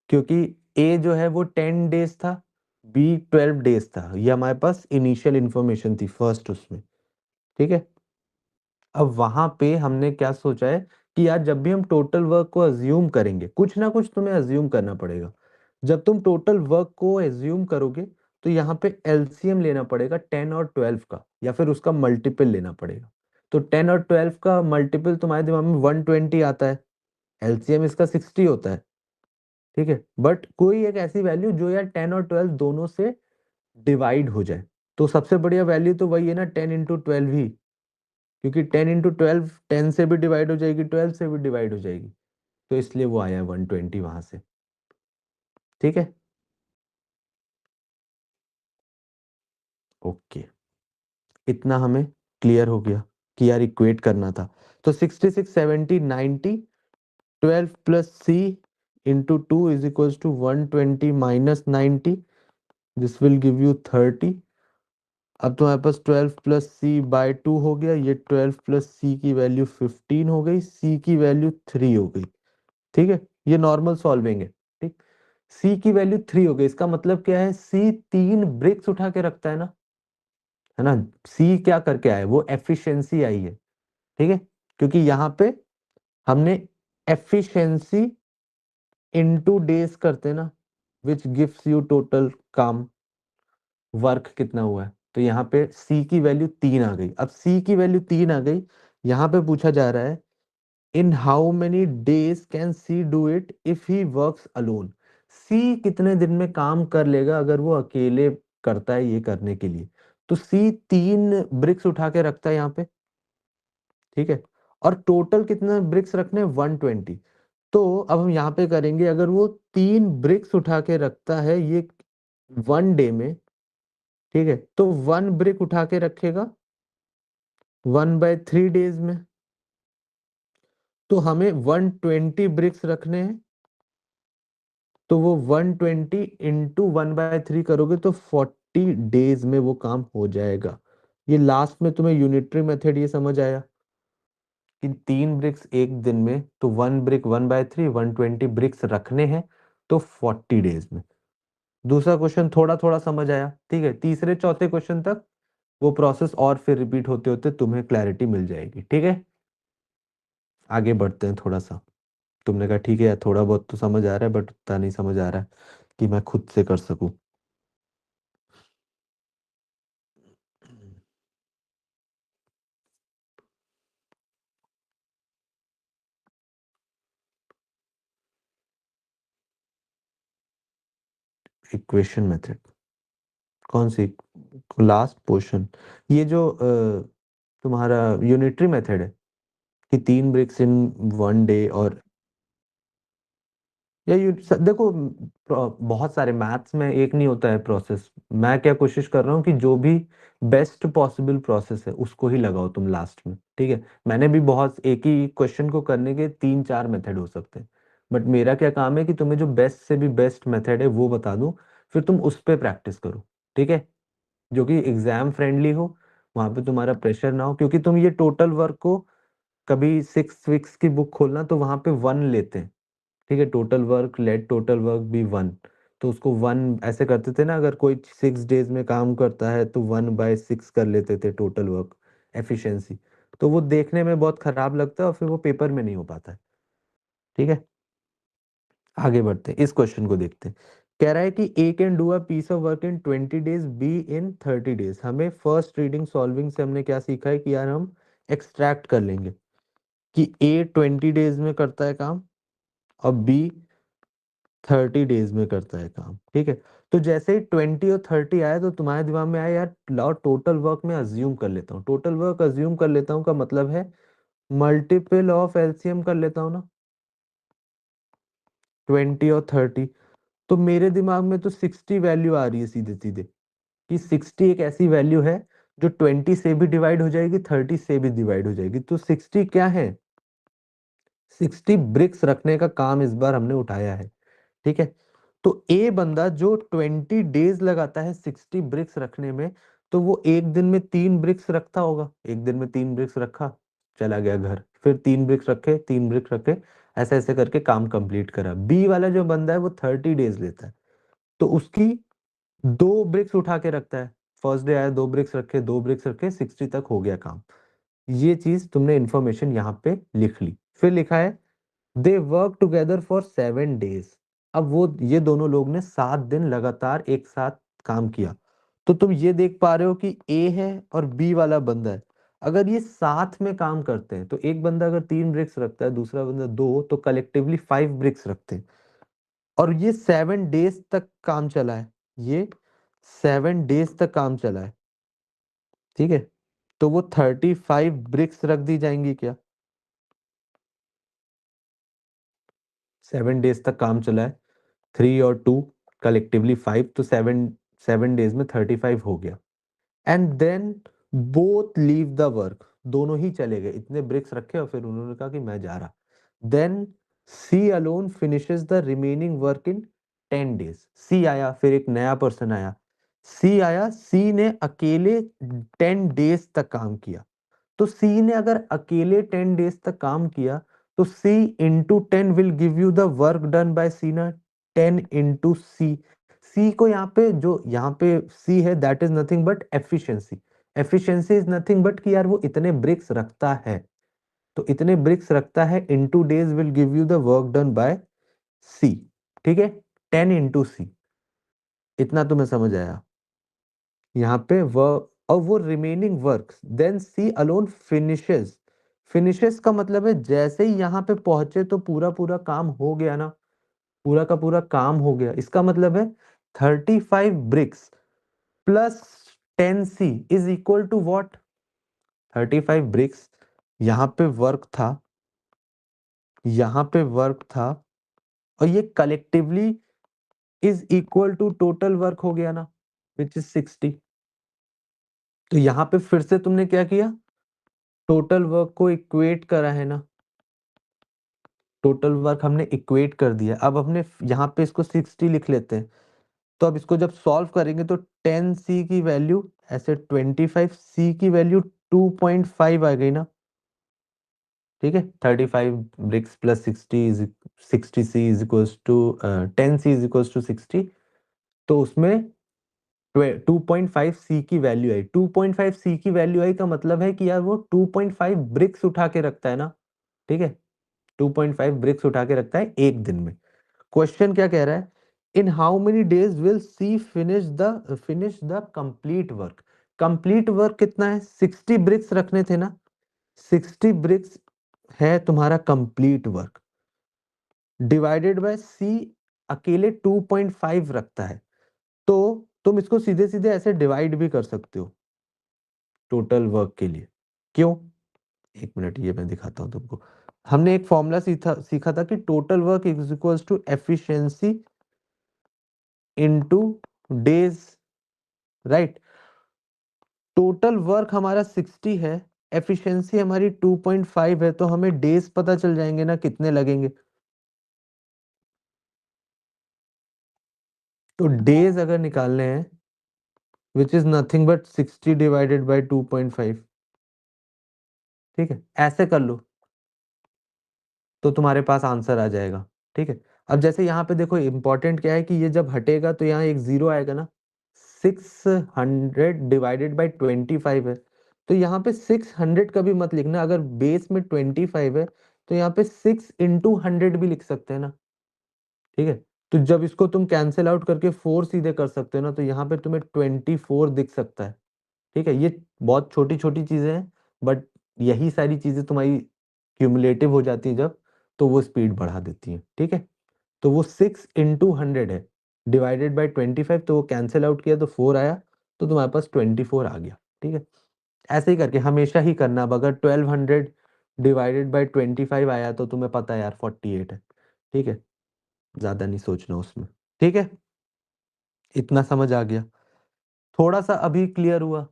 क्योंकि ए जो है वो 10 डेज था, बी 12 डेज था। ये हमारे पास इनिशियल इंफॉर्मेशन थी फर्स्ट उसमें। ठीक है, अब वहां पे हमने क्या सोचा है कि यार जब भी हम टोटल वर्क को अज्यूम करेंगे, कुछ ना कुछ तुम्हें अज्यूम करना पड़ेगा। जब तुम टोटल वर्क को अज्यूम करोगे, तो यहाँ पे एलसीएम लेना पड़ेगा 10 और 12 का, या फिर उसका मल्टीपल लेना पड़ेगा। तो 10 और 12 का मल्टीपल तुम्हारे दिमाग में 120 आता है, एलसीएम इसका 60 होता है। ठीक है, बट कोई एक ऐसी वैल्यू जो यार 10 और 12 दोनों से डिवाइड हो जाए। तो सबसे बढ़िया वैल्यू तो वही है ना, 10 × 12 ही, क्योंकि 10 × 12 10 से भी डिवाइड हो जाएगी, 12 से भी डिवाइड हो जाएगी। तो इसलिए वो आया 120 वहां से। ठीक है, ओके, इतना हमें क्लियर हो गया कि यार इक्वेट करना था। तो 66 70 90 12 plus C into 2 is equals to 120 minus 90, this will give you 30। अब तुम्हारे पास 12 प्लस सी बाय 2 हो गया, ये 12 प्लस सी की वैल्यू 15 हो गई, सी की वैल्यू 3 हो गई। ठीक है, ये नॉर्मल सॉल्विंग है। ठीक, सी की वैल्यू 3 हो गई, इसका मतलब क्या है, सी 3 ब्रिक्स उठा के रखता है ना। सी क्या करके आया, वो एफिशिएंसी आई है। ठीक है, क्योंकि यहाँ पे हमने एफिशिएंसी इनटू डेज करते ना, विच गिव्स यू टोटल काम वर्क कितना हुआ है। तो यहाँ पे सी की वैल्यू 3 आ गई। अब सी की वैल्यू 3 आ गई, यहाँ पे पूछा जा रहा है in how many days can C do it if he works alone. C कितने दिन में काम कर लेगा अगर वो अकेले करता है ये करने के लिए। तो सी 3 ब्रिक्स उठा के रखता है यहाँ पे। ठीक है, और टोटल कितने ब्रिक्स रखने, 120। तो अब हम यहाँ पे करेंगे, अगर वो 3 ब्रिक्स उठा के रखता है ये 1 डे में, ठीक है, तो 1 ब्रिक उठा के रखेगा 1/3 डेज में। तो हमें 120 ब्रिक्स रखने हैं, तो वो 120 इंटू 1/3 करोगे तो 40 डेज में वो काम हो जाएगा। ये लास्ट में तुम्हें यूनिटरी मेथड ये समझ आया कि 3 ब्रिक्स एक दिन में, तो 1 ब्रिक 1/3, 120 ब्रिक्स रखने हैं, तो 40 डेज में। दूसरा क्वेश्चन थोड़ा थोड़ा समझ आया। ठीक है, तीसरे चौथे क्वेश्चन तक वो प्रोसेस और फिर रिपीट होते होते तुम्हें क्लैरिटी मिल जाएगी। ठीक है, आगे बढ़ते हैं थोड़ा सा। तुमने कहा ठीक है यार, थोड़ा बहुत तो समझ आ रहा है बट उतना नहीं समझ आ रहा है कि मैं खुद से कर सकूं। इक्वेशन मेथड कौन सी? लास्ट पोर्शन, ये जो तुम्हारा यूनिटरी मेथड है। कि 3 ब्रिक्स इन 1 डे। और या देखो, बहुत सारे मैथ्स में एक नहीं होता है प्रोसेस। मैं क्या कोशिश कर रहा हूँ कि जो भी बेस्ट पॉसिबल प्रोसेस है उसको ही लगाओ तुम लास्ट में, ठीक है। मैंने भी बहुत, एक ही क्वेश्चन को करने के 3-4 मेथड हो सकते हैं, बट मेरा क्या काम है कि तुम्हें जो बेस्ट से भी बेस्ट मेथड है वो बता दूं, फिर तुम उस पर प्रैक्टिस करो, ठीक है। जो कि एग्जाम फ्रेंडली हो, वहां पे तुम्हारा प्रेशर ना हो, क्योंकि तुम ये टोटल वर्क को कभी 6 वीक्स की बुक खोलना तो वहां पे 1 लेते हैं, ठीक है। Total work, let total work भी 1, तो उसको 1 ऐसे करते थे ना। अगर कोई 6 डेज में काम करता है तो 1/6 कर लेते थे टोटल वर्क एफिशिएंसी। तो वो देखने में बहुत खराब लगता है और फिर वो पेपर में नहीं हो पाता है, ठीक है। आगे बढ़ते हैं, इस क्वेश्चन को देखते हैं। कह रहा है कि A can do a piece of work in 20 days, B in 30 days. हमें फर्स्ट रीडिंग सॉल्विंग से हमने क्या सीखा है कि यार हम एक्सट्रैक्ट कर लेंगे कि ए 20 डेज में करता है काम और बी 30 डेज में करता है काम, ठीक है। तो जैसे ही 20 और 30 आया तो तुम्हारे दिमाग में आया यार लाओ टोटल वर्क में अज्यूम कर लेता हूँ, टोटल वर्क अज्यूम कर लेता हूँ का मतलब है मल्टीपल ऑफ एलसीएम कर लेता हूँ ना, 20 और 30। तो मेरे दिमाग में तो 60 वैल्यू आ रही है सीधे सीधे, कि 60 एक ऐसी वैल्यू है जो 20 से भी डिवाइड हो जाएगी, 30 से भी डिवाइड हो जाएगी। तो 60 क्या है, 60 ब्रिक्स रखने का काम इस बार हमने उठाया है, ठीक है। तो ए बंदा जो 20 डेज लगाता है 60 ब्रिक्स रखने में, तो वो एक दिन में 3 ब्रिक्स रखता होगा। एक दिन में 3 ब्रिक्स रखा, चला गया घर, फिर 3 ब्रिक्स रखे, 3 ब्रिक्स रखे, ऐसे ऐसे करके काम कंप्लीट करा। बी वाला जो बंदा है वो 30 डेज लेता है, तो उसकी 2 ब्रिक्स उठा के रखता है। फर्स्ट डे आया, 2 ब्रिक्स रखे, 2 ब्रिक्स रखे, 60 तक हो गया काम। ये चीज तुमने इंफॉर्मेशन यहाँ पे लिख ली। फिर लिखा है they work together for 7 days. अब वो ये दोनों लोग ने 7 दिन लगातार एक साथ काम किया। तो तुम ये देख पा रहे हो कि ए है और बी वाला बंदा है, अगर ये साथ में काम करते हैं तो एक बंदा अगर 3 ब्रिक्स रखता है, दूसरा बंदा 2, तो कलेक्टिवली 5 ब्रिक्स रखते हैं। और ये 7 डेज तक काम चला है, ये 7 डेज तक काम चला है, ठीक है। तो वो 35 ब्रिक्स रख दी जाएंगी क्या, 7 डेज तक काम चला है, 3 और 2 कलेक्टिवली 5, तो 7 7 डेज में 35 हो गया। And then both leave the work, दोनों ही चले गए, इतने ब्रिक्स रखे और फिर उन्होंने कहा कि मैं जा रहा। Then C alone finishes the remaining work in 10 days. C आया, फिर एक नया पर्सन आया, सी आया, सी ने अकेले 10 डेज तक काम किया। तो सी ने अगर अकेले 10 डेज तक काम किया तो C into 10 will give you the work done by C ना, 10 इंटू सी। सी को यहाँ पे सी है, that is nothing but efficiency. Efficiency is nothing but कि यार वो इतने ब्रिक्स रखता है, तो इतने ब्रिक्स रखता है into days will give you the work done by C, ठीक है। 10 इंटू सी, इतना तुम्हें समझ आया यहाँ पे। और वो remaining works then C alone finishes. Finishes का मतलब है जैसे ही यहाँ पे पहुंचे तो पूरा पूरा काम हो गया ना, पूरा का पूरा काम हो गया। इसका मतलब है 35 bricks plus 10 C is equal to what, 35 bricks, यहाँ पे वर्क था, यहाँ पे वर्क था, और ये collectively is equal to total work हो गया ना, विच इज 60। तो यहाँ पे फिर से तुमने क्या किया, टोटल वर्क को इक्वेट करा है ना, टोटल वर्क हमने इक्वेट कर दिया। अब हमने यहाँ पे इसको 60 लिख लेते हैं। तो अब इसको जब सॉल्व करेंगे तो 10 सी की वैल्यू ऐसे 25 सी की वैल्यू 2.5 आ गई ना, ठीक है। 35 bricks plus 60 C is equals to 10 C is equals to 60। तो उसमें 2.5 सी की वैल्यू आई, 2.5 सी की वैल्यू आई का मतलब है कि यार वो 2.5 ब्रिक्स उठा के रखता है ना, ठीक है। 2.5 ब्रिक्स उठा के रखता है एक दिन में। क्वेश्चन क्या कह रहा है, in how many days will see finish the complete work. Complete work कितना है, 60 ब्रिक्स रखने थे ना, 60 ब्रिक्स है तुम्हारा कंप्लीट वर्क, डिवाइडेड बाय सी अकेले 2.5 रखता है। तो तुम इसको सीधे सीधे ऐसे डिवाइड भी कर सकते हो टोटल वर्क के लिए। क्यों, एक मिनट, ये मैं दिखाता हूँ तुमको। हमने एक फॉर्मूला सीखा था कि total work is equals to efficiency into days, right. Total work हमारा 60 है, एफिशिएंसी हमारी 2.5 है, तो हमें डेज पता चल जाएंगे ना कितने लगेंगे। तो डेज अगर निकालने हैं, which is nothing but 60 divided by 2.5, ठीक है, ऐसे कर लो तो तुम्हारे पास आंसर आ जाएगा। ठीक है, अब जैसे यहाँ पे देखो इंपॉर्टेंट क्या है कि ये जब हटेगा तो यहाँ एक जीरो आएगा ना, 600 डिवाइडेड बाई 25 है, तो यहाँ पे 600 का भी मत लिखना। अगर बेस में 25 है तो यहाँ पे 6 into 100 भी लिख सकते हैं ना। ठीक है, तो जब इसको तुम कैंसिल आउट करके 4 सीधे कर सकते हो ना, तो यहाँ पे तुम्हें 24 दिख सकता है। ठीक है, ये बहुत छोटी छोटी चीजें हैं, बट यही सारी चीजें तुम्हारी क्यूमुलेटिव हो जाती है जब, तो वो स्पीड बढ़ा देती है। ठीक है, तो वो 6 into 100 है, डिवाइडेड बाई 25, तो वो कैंसिल आउट किया तो 4 आया, तो तुम्हारे पास 24 आ गया। ठीक है, ऐसे ही करके हमेशा ही करना। अब अगर 1200 डिवाइडेड बाई 25 आया तो तुम्हें पता है यार 48 है। ठीक है, ज्यादा नहीं सोचना उसमें। ठीक है, इतना समझ आ गया, थोड़ा सा अभी क्लियर हुआ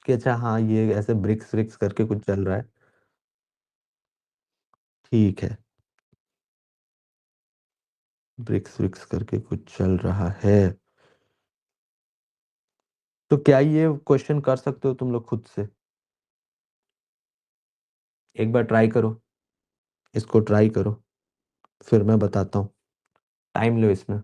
कि अच्छा हाँ ये ऐसे ब्रिक्स ब्रिक्स करके कुछ चल रहा है। ठीक है, ब्रिक्स ब्रिक्स करके कुछ चल रहा है, तो क्या ये क्वेश्चन कर सकते हो तुम लोग खुद से? एक बार ट्राई करो, इसको ट्राई करो, फिर मैं बताता हूँ। टाइम लो इसमें।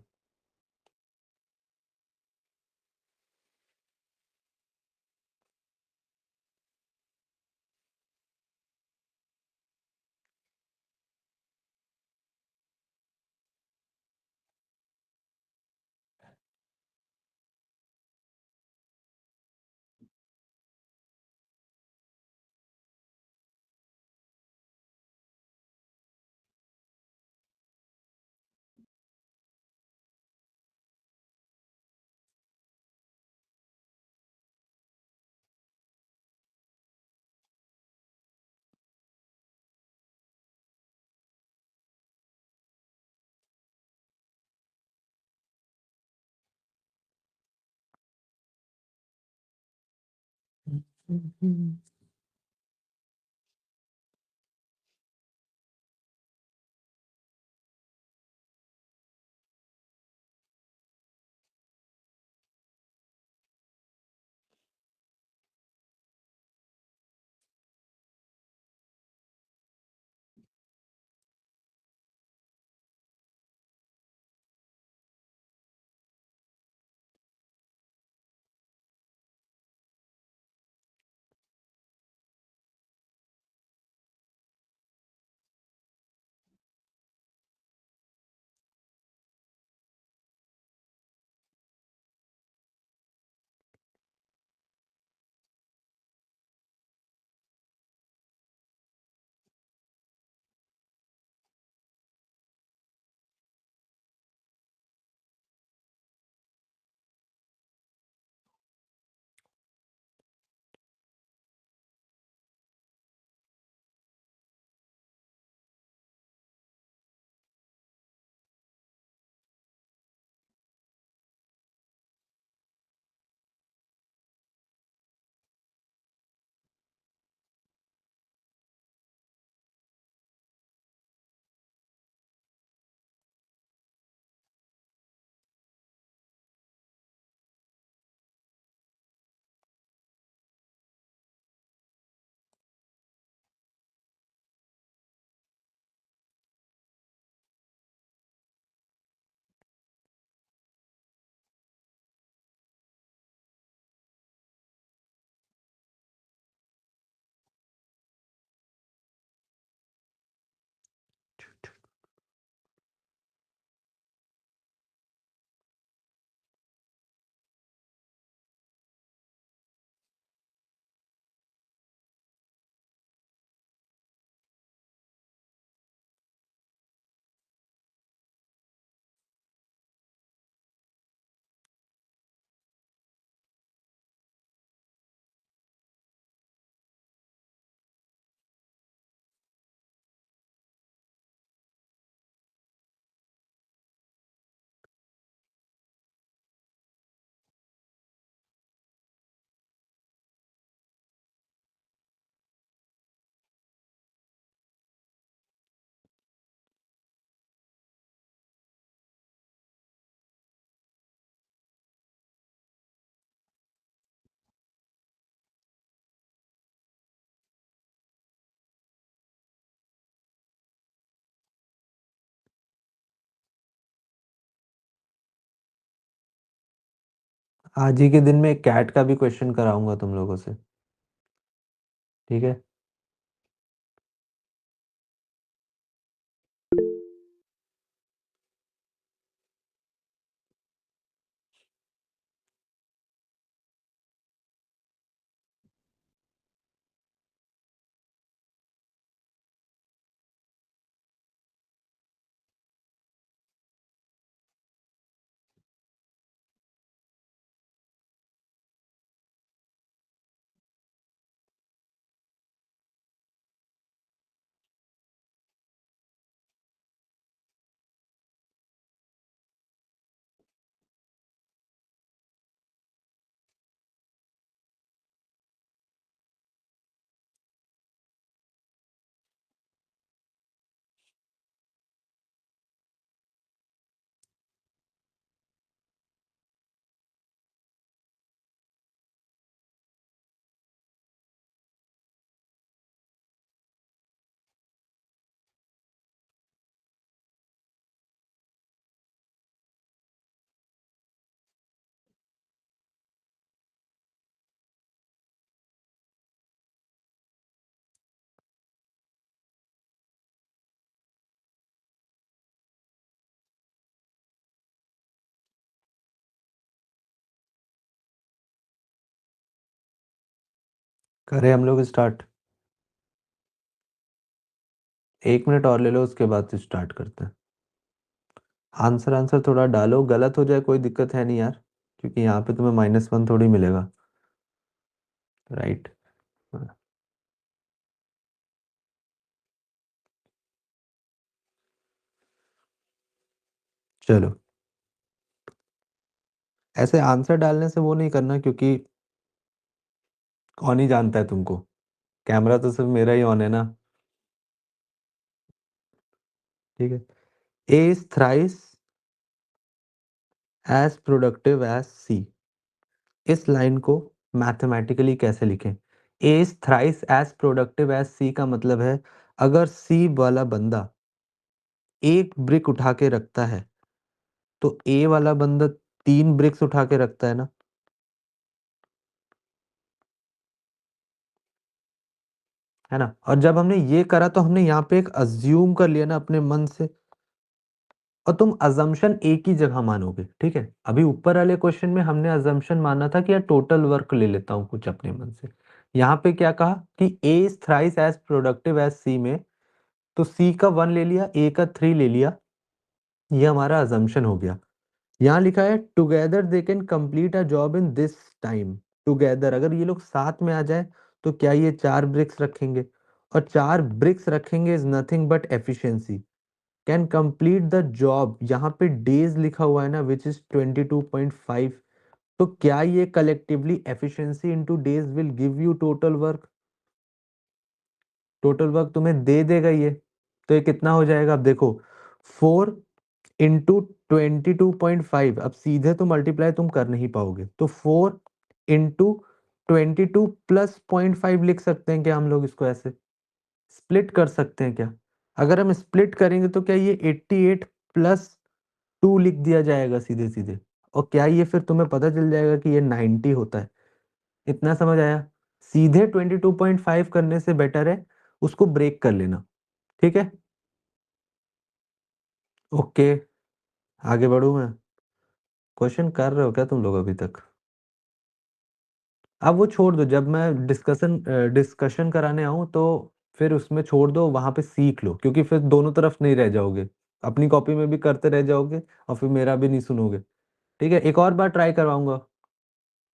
आज ही के दिन में एक कैट का भी क्वेश्चन कराऊंगा तुम लोगों से, ठीक है? करें हम लोग स्टार्ट? 1 मिनट और ले लो, उसके बाद स्टार्ट करते हैं। आंसर आंसर थोड़ा डालो, गलत हो जाए कोई दिक्कत है नहीं यार, क्योंकि यहाँ पे तुम्हें -1 थोड़ी मिलेगा, राइट? चलो, ऐसे आंसर डालने से वो नहीं करना, क्योंकि कौन ही जानता है तुमको, कैमरा तो सिर्फ मेरा ही ऑन है ना, ठीक है? A is thrice as productive as C, इस लाइन को मैथमेटिकली कैसे लिखें? A is thrice as productive as C का मतलब है, अगर सी वाला बंदा एक ब्रिक उठा के रखता है, तो ए वाला बंदा 3 ब्रिक्स उठा के रखता है ना? है ना? और जब हमने ये करा तो हमने यहाँ पे एक अज्यूम कर लिया ना अपने मन से, और तुम अजम्पशन एक ही जगह मानोगे, ठीक है? अभी ऊपर वाले क्वेश्चन में हमने अजम्पशन माना था कि यार टोटल वर्क ले लेता हूँ कुछ अपने मन से। यहाँ पे क्या कहा कि A is thrice as productive as C में, तो सी का 1 ले लिया, ए का 3 ले लिया, ये हमारा अजम्पशन हो गया। यहाँ लिखा है together they can complete a job in this time. Together अगर ये लोग साथ में आ जाए तो क्या ये 4 ब्रिक्स रखेंगे? और 4 ब्रिक्स रखेंगे is nothing but efficiency. Can complete the job, यहाँ पे डेज लिखा हुआ है ना, विच इज 22.5। तो क्या ये collectively efficiency into days will give you total work? Total work तुम्हें दे देगा ये। तो ये कितना हो जाएगा? अब देखो, 4 × 22.5, अब सीधे तो मल्टीप्लाई तुम कर नहीं पाओगे, तो 4 × 22 प्लस 0.5 लिख सकते हैं क्या हम लोग? इसको ऐसे स्प्लिट कर सकते हैं क्या? अगर हम स्प्लिट करेंगे तो क्या ये 88 प्लस 2 लिख दिया जाएगा सीधे सीधे? और क्या ये फिर तुम्हें पता चल जाएगा कि ये 90 होता है? इतना समझ आया? सीधे 22.5 करने से बेटर है उसको ब्रेक कर लेना, ठीक है? ओके, आगे बढ़ूं मैं? क्वेश्चन कर रहे हो क्या तुम लोग अभी तक? अब वो छोड़ दो, जब मैं डिस्कशन कराने आऊं तो फिर उसमें छोड़ दो, वहां पे सीख लो, क्योंकि फिर दोनों तरफ नहीं रह जाओगे, अपनी कॉपी में भी करते रह जाओगे और फिर मेरा भी नहीं सुनोगे, ठीक है? एक और बार ट्राई करवाऊंगा,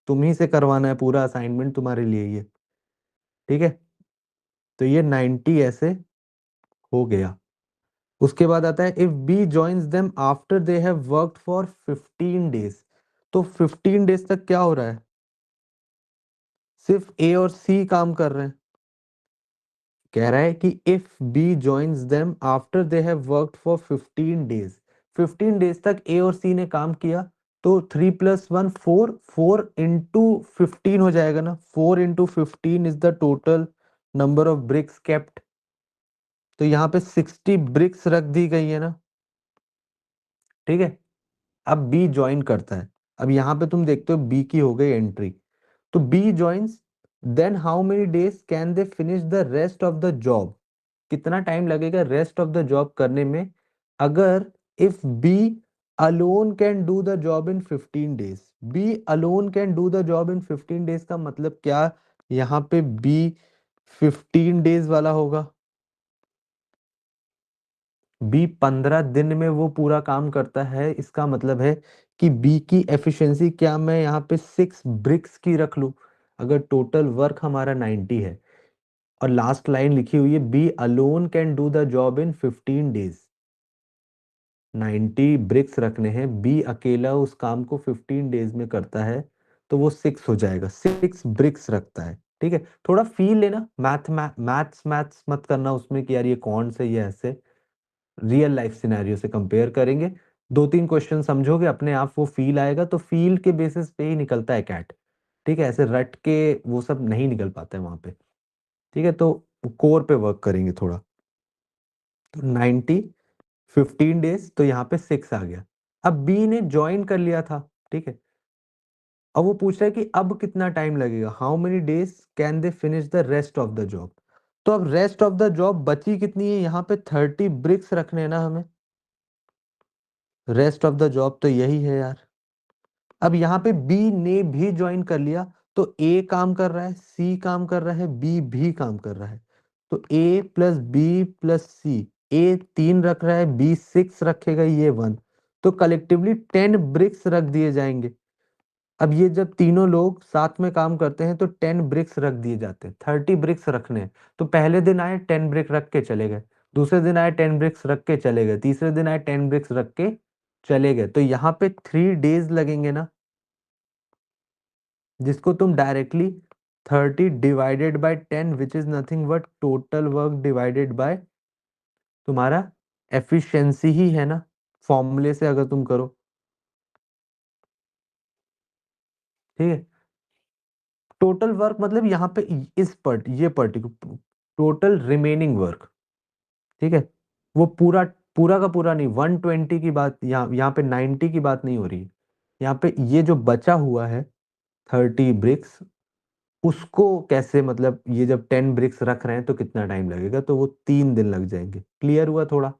तुम ही से करवाना है, पूरा असाइनमेंट तुम्हारे लिए ये, ठीक है? तो ये 90 ऐसे हो गया। उसके बाद आता है if B joins them after they have worked for 15 days. तो 15 डेज तक क्या हो रहा है? सिर्फ ए और सी काम कर रहे हैं। कह रहा है कि if B joins them after they have worked for 15 days, 15 days तक ए और सी ने काम किया, तो 3 + 1 4, 4 × 15 हो जाएगा ना? 4 × 15 is the total number of BRICS kept. तो यहाँ पे 60 ब्रिक्स रख दी गई है ना, ठीक है? अब बी ज्वाइन करता है, अब यहाँ पे तुम देखते हो बी की हो गई एंट्री, तो B joins, then how many days can they finish the rest of the job, कितना टाइम लगेगा रेस्ट ऑफ द जॉब करने में, अगर if B alone can do the job in 15 days, B alone can do the job in 15 days का मतलब क्या, यहाँ पे बी 15 डेज वाला होगा, बी 15 दिन में वो पूरा काम करता है, इसका मतलब है कि बी की एफिशिएंसी, क्या मैं यहाँ पे 6 ब्रिक्स की रख लूं, अगर टोटल वर्क हमारा 90 है और लास्ट लाइन लिखी हुई है B alone can do the job in 15 days, 90 bricks रखने हैं, बी अकेला उस काम को 15 डेज में करता है, तो वो 6 हो जाएगा, 6 ब्रिक्स रखता है। ठीक है, थोड़ा फील लेना, मैथ्स मत करना उसमें कि यार ये कौन से ये ऐसे, रियल लाइफ सिनेरियो से कंपेयर करेंगे, 2-3 क्वेश्चन समझोगे अपने आप वो फील आएगा, तो फील के बेसिस पे ही निकलता है कैट। ठीक है, ऐसे रट के वो सब नहीं निकल पाता है वहां पे। ठीक है, तो कोर पे वर्क करेंगे थोड़ा, तो 90, 15 डेज, तो यहाँ पे 6 आ गया। अब बी ने ज्वाइन कर लिया था, ठीक है, अब वो पूछ रहा है कि अब कितना टाइम लगेगा, how many days can they finish the rest of the job, तो अब रेस्ट ऑफ द जॉब बची कितनी है, यहाँ पे 30 ब्रिक्स रखने हैं ना हमें, रेस्ट ऑफ द जॉब तो यही है यार। अब यहाँ पे बी ने भी ज्वाइन कर लिया, तो ए काम कर रहा है, सी काम कर रहा है, बी भी काम कर रहा है, तो ए प्लस बी प्लस सी, ए 3 रख रहा है, बी 6 रखेगा, ये 1, तो कलेक्टिवली 10 ब्रिक्स रख दिए जाएंगे। अब ये जब तीनों लोग साथ में काम करते हैं तो 10 ब्रिक्स रख दिए जाते हैं, 30 ब्रिक्स रखने हैं, तो पहले दिन आए 10 ब्रिक रख के चले गए, दूसरे दिन आए 10 ब्रिक्स रख के चले गए, तीसरे दिन आए 10 ब्रिक्स रख के चले गए, तो यहाँ पे 3 डेज लगेंगे ना, जिसको तुम directly 30 divided by 10 which is nothing but total work divided by तुम्हारा एफिशिएंसी ही है ना, फॉर्मूले से अगर तुम करो। ठीक है, टोटल वर्क मतलब यहाँ पे ये पर्टिकुलर टोटल रिमेनिंग वर्क। ठीक है, वो पूरा पूरा का पूरा नहीं, 120 की बात, यहाँ पे 90 की बात नहीं हो रही है, यहाँ पे ये जो बचा हुआ है 30 ब्रिक्स, उसको कैसे, मतलब ये जब 10 ब्रिक्स रख रहे हैं तो कितना टाइम लगेगा, तो वो 3 दिन लग जाएंगे। क्लियर हुआ थोड़ा,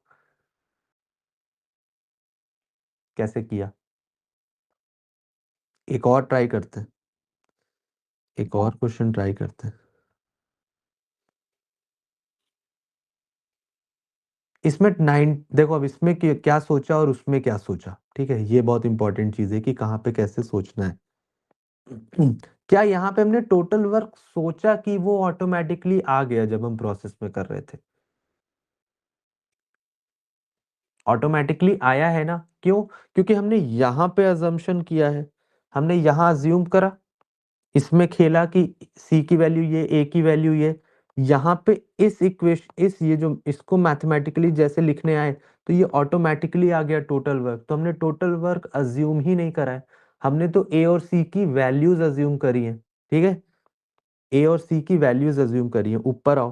कैसे किया, एक और ट्राई करते हैं, एक और क्वेश्चन ट्राई करते हैं। इसमें 9 देखो, अब इसमें क्या सोचा और उसमें क्या सोचा, ठीक है, ये बहुत इंपॉर्टेंट चीज है कि कहाँ पे कैसे सोचना है। क्या यहाँ पे हमने टोटल वर्क सोचा कि वो ऑटोमेटिकली आ गया जब हम प्रोसेस में कर रहे थे, ऑटोमेटिकली आया है ना, क्यों, क्योंकि हमने यहाँ पे अजम्पशन किया है, हमने यहाँ अज्यूम करा, इसमें खेला कि सी की वैल्यू ये, ए की वैल्यू ये, यहाँ पे इस इक्वेशन, इस ये जो इसको मैथमेटिकली जैसे लिखने आए, तो ये ऑटोमेटिकली आ गया टोटल वर्क, तो हमने टोटल वर्क अज्यूम ही नहीं करा है, हमने तो ए और सी की वैल्यूज अज्यूम करी है। ठीक है, ए और सी की वैल्यूज अज्यूम करी है, ऊपर आओ,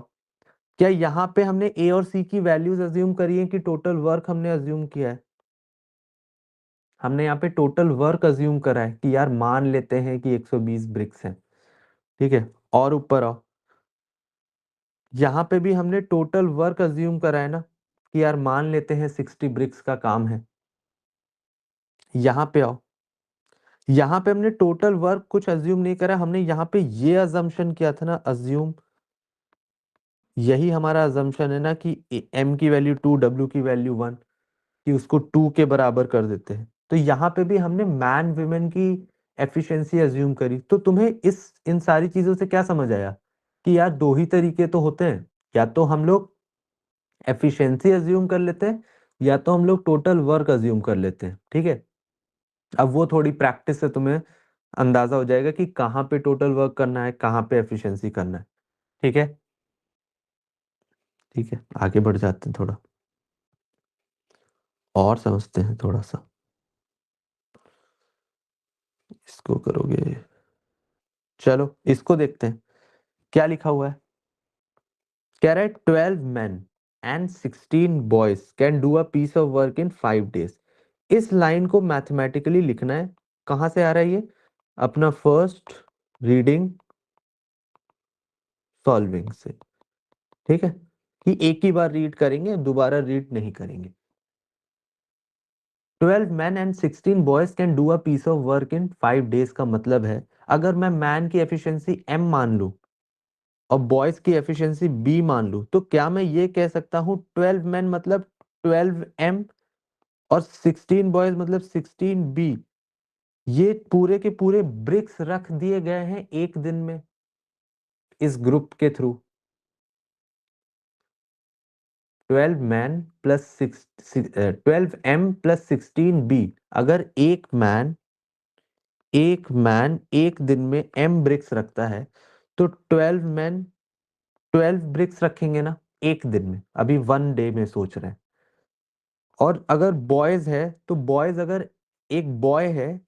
क्या यहाँ पे हमने ए और सी की वैल्यूज अज्यूम करी है कि टोटल वर्क हमने अज्यूम किया है, हमने यहाँ पे टोटल वर्क अज्यूम करा है कि यार मान लेते हैं कि 120 ब्रिक्स हैं। ठीक है, और ऊपर आओ, यहाँ पे भी हमने टोटल वर्क अज्यूम करा है ना कि यार मान लेते हैं 60 ब्रिक्स का काम है। यहाँ पे आओ, यहाँ पे हमने टोटल वर्क कुछ अज्यूम नहीं करा, हमने यहाँ पे ये अजम्पशन किया था ना, अज्यूम, यही हमारा अजम्पशन है ना कि एम की वैल्यू 2, डब्ल्यू की वैल्यू 1, कि उसको 2 के बराबर कर देते हैं, तो यहाँ पे भी हमने मैन वुमेन की एफिशिएंसी अज्यूम करी, तो तुम्हें इस इन सारी चीजों से क्या समझ आया कि यार दो ही तरीके तो होते हैं, या तो हम लोग एफिशिएंसी अज्यूम कर लेते हैं, या तो हम लोग टोटल वर्क अज्यूम कर लेते हैं। ठीक है, अब वो थोड़ी प्रैक्टिस से तुम्हें अंदाजा हो जाएगा कि कहाँ पे टोटल वर्क करना है, कहाँ पे एफिशिएंसी करना है। ठीक है, ठीक है, आगे बढ़ जाते हैं, थोड़ा और समझते हैं थोड़ा सा, इसको करोगे, चलो इसको देखते हैं क्या लिखा हुआ है। कह रहा है 12 men and 16 boys can do a piece of work in 5 days, इस लाइन को मैथमेटिकली लिखना है कहाँ से आ रहा है ये? अपना फर्स्ट रीडिंग सॉल्विंग से, ठीक है, कि एक ही बार रीड करेंगे, दोबारा रीड नहीं करेंगे। 12 man and 16 boys can do a piece of work in 5 days का मतलब है, अगर मैं मैन की एफिशिएंसी m मान लूं और बॉयज की एफिशिएंसी b मान लूं, तो क्या मैं ये कह सकता हूं 12 मैन मतलब 12m और 16 बॉयज मतलब 16b, ये पूरे के पूरे ब्रिक्स रख दिए गए हैं एक दिन में इस ग्रुप के through. 12 man plus 12m plus 16b, अगर एक मैन एक दिन में m ब्रिक्स रखता है, तो 12 मैन 12 ब्रिक्स रखेंगे ना एक दिन में, अभी 1 डे में सोच रहे हैं। और अगर बॉयज है तो बॉयज, अगर एक बॉय है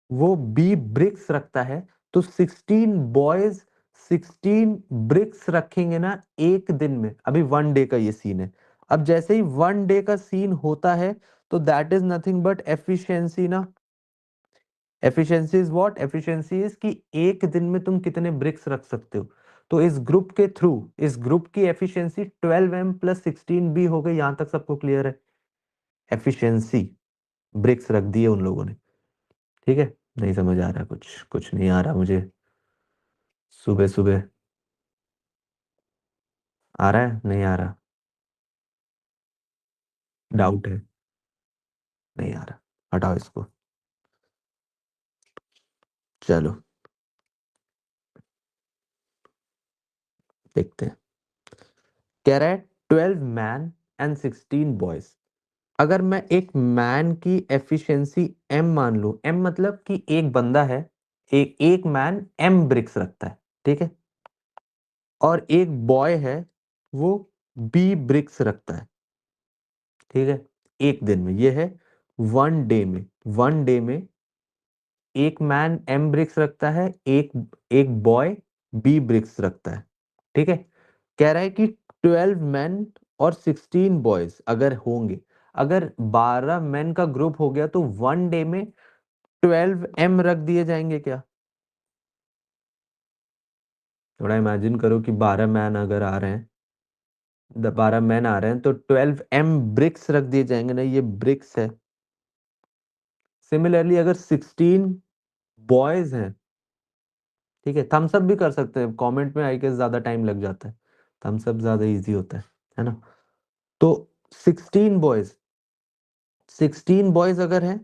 वो बी ब्रिक्स रखता है, तो 16 बॉयज 16 ब्रिक्स रखेंगे ना एक दिन में, अभी 1 डे का ये सीन है। अब जैसे ही 1 डे का सीन होता है, तो that is nothing but efficiency ना। Efficiency is what? Efficiency is कि एक दिन में तुम कितने ब्रिक्स रख सकते हो। तो इस ग्रुप के थ्रू इस ग्रुप की एफिशिएंसी 12m प्लस 16b हो गई। यहां तक सबको क्लियर है? एफिशिएंसी ब्रिक्स रख दिए उन लोगों ने, ठीक है। नहीं समझ आ रहा, कुछ कुछ नहीं आ रहा मुझे, सुबह सुबह। आ रहा है नहीं आ रहा? डाउट है? नहीं आ रहा, हटाओ इसको। चलो देखते हैं। कह रहा है 12 मैन एंड 16 बॉयज। अगर मैं एक मैन की एफिशिएंसी m मान लूं, m मतलब कि एक बंदा है, एक एक मैन m ब्रिक्स रखता है, ठीक है, और एक बॉय है वो b ब्रिक्स रखता है, ठीक है, एक दिन में। ये है 1 डे में। 1 डे में एक मैन m ब्रिक्स रखता है, एक एक बॉय b ब्रिक्स रखता है, ठीक है। कह रहा है कि 12 मैन और 16 बॉयज अगर होंगे, अगर 12 मैन का ग्रुप हो गया, तो 1 डे में 12m रख दिए जाएंगे क्या? थोड़ा इमेजिन करो कि 12 मैन अगर आ रहे हैं, 12 मैन आ रहे हैं, तो 12m ब्रिक्स रख दिए जाएंगे ना, ये ब्रिक्स है। सिमिलरली अगर 16 बॉयज हैं, ठीक है, थम्स अप भी कर सकते हैं, कमेंट में आई गेस ज्यादा टाइम लग जाता है, थम्स अप ज्यादा इजी होता है ना। तो 16 बॉयज 16 बॉयज अगर हैं,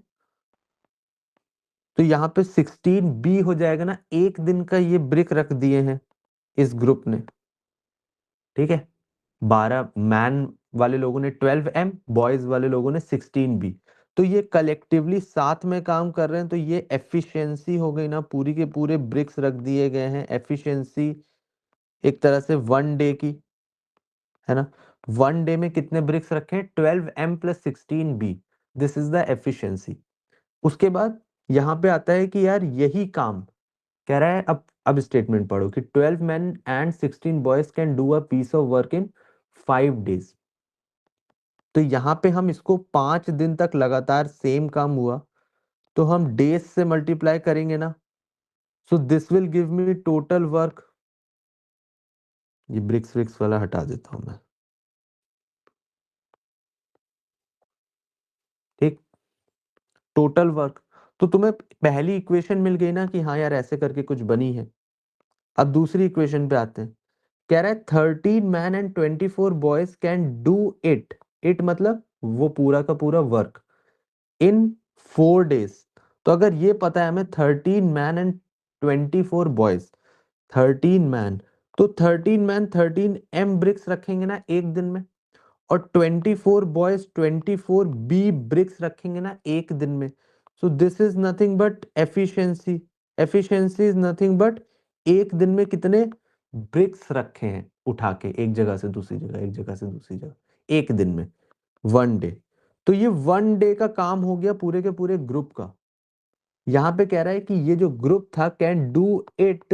तो यहाँ पे 16b हो जाएगा ना, एक दिन का ये ब्रिक रख दिए हैं इस ग्रुप ने, ठीक है। 12 मैन वाले लोगों ने 12m, बॉयज वाले लोगों ने 16b, तो ये कलेक्टिवली साथ में काम कर रहे हैं, तो ये एफिशिएंसी हो गई ना, पूरी के पूरे ब्रिक्स रख दिए गए हैं, एफिशिएंसी एक तरह से 1 डे की, है ना। 1 डे में कितने ब्रिक्स रखे? 12m plus 16b, this is the efficiency. उसके बाद यहाँ पे आता है कि यार यही काम कह रहा है, अब स्टेटमेंट पढ़ो कि 12 man and 16 boys can do a piece of work in 5 days. तो यहाँ पे हम इसको 5 दिन तक लगातार सेम काम हुआ, तो हम डेज से मल्टीप्लाई करेंगे ना, so this will give me total work. ये ब्रिक्स विक्स वाला हटा देता हूं मैं, ठीक। टोटल वर्क, तो तुम्हें पहली इक्वेशन मिल गई ना कि हाँ यार ऐसे करके कुछ बनी है। अब दूसरी इक्वेशन पे आते हैं। कह रहा है 13 man and 24 boys can do it. It मतलब वो पूरा का पूरा वर्क इन 4 डेज। तो अगर ये पता है हमें 13 मैन एंड 24 बॉयज, 13 मैन, तो 13 मैन 13m ब्रिक्स रखेंगे ना एक दिन में, और 24 बॉयज 24b ब्रिक्स रखेंगे ना एक दिन में। So this is nothing but efficiency. Efficiency is nothing but एक दिन में कितने ब्रिक्स रखे हैं उठा के, एक जगह से दूसरी जगह, एक जगह से दूसरी जगह, एक दिन में, 1 डे। तो ये 1 डे का काम हो गया पूरे के पूरे ग्रुप का। यहां पे कह रहा है कि ये जो ग्रुप था can do it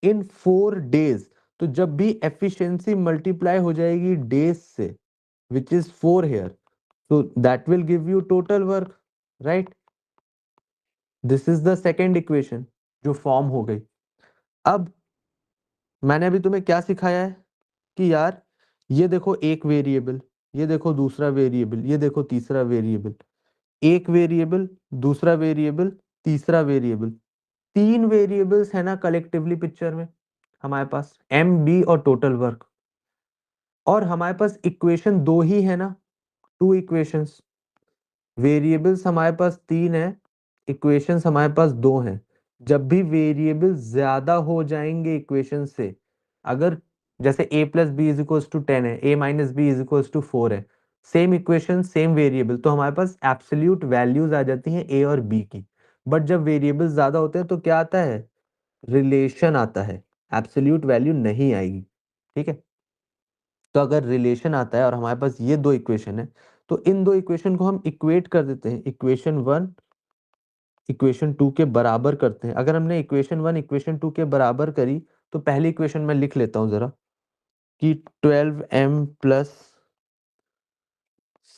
in 4 days. तो जब भी एफिशिएंसी मल्टीप्लाई हो जाएगी डेज से, which is 4 here, so that will give you total work, right? This is the second equation जो फॉर्म हो गई। अब मैंने अभी तुम्हें क्या सिखाया है कि यार ये देखो एक वेरिएबल, ये देखो दूसरा वेरिएबल, ये देखो तीसरा वेरिएबल, एक वेरिएबल, दूसरा वेरिएबल, तीसरा वेरिएबल, तीन वेरिएबल्स है ना कलेक्टिवली पिक्चर में हमारे पास, एम बी और टोटल वर्क। और हमारे पास इक्वेशन दो ही है ना, टू इक्वेशंस। वेरिएबल्स हमारे पास तीन है, इक्वेशंस हमारे पास दो हैं। जब भी वेरिएबल ज्यादा हो जाएंगे इक्वेशन से, अगर जैसे a plus B is equals to 10 है, a minus B is equals to 4 है, सेम इक्वेशन सेम वेरिएबल, तो हमारे पास एब्सोल्यूट वैल्यूज आ जाती हैं a और b की। बट जब वेरिएबल ज्यादा होते हैं तो क्या आता है, रिलेशन आता है, एब्सोल्यूट वैल्यू नहीं आएगी। ठीक है, तो अगर रिलेशन आता है और हमारे पास ये दो इक्वेशन है, तो इन दो इक्वेशन को हम इक्वेट कर देते हैं, इक्वेशन वन इक्वेशन टू के बराबर करते हैं। अगर हमने इक्वेशन वन इक्वेशन टू के बराबर करी, तो पहली इक्वेशन मैं लिख लेता हूं जरा, कि 12m plus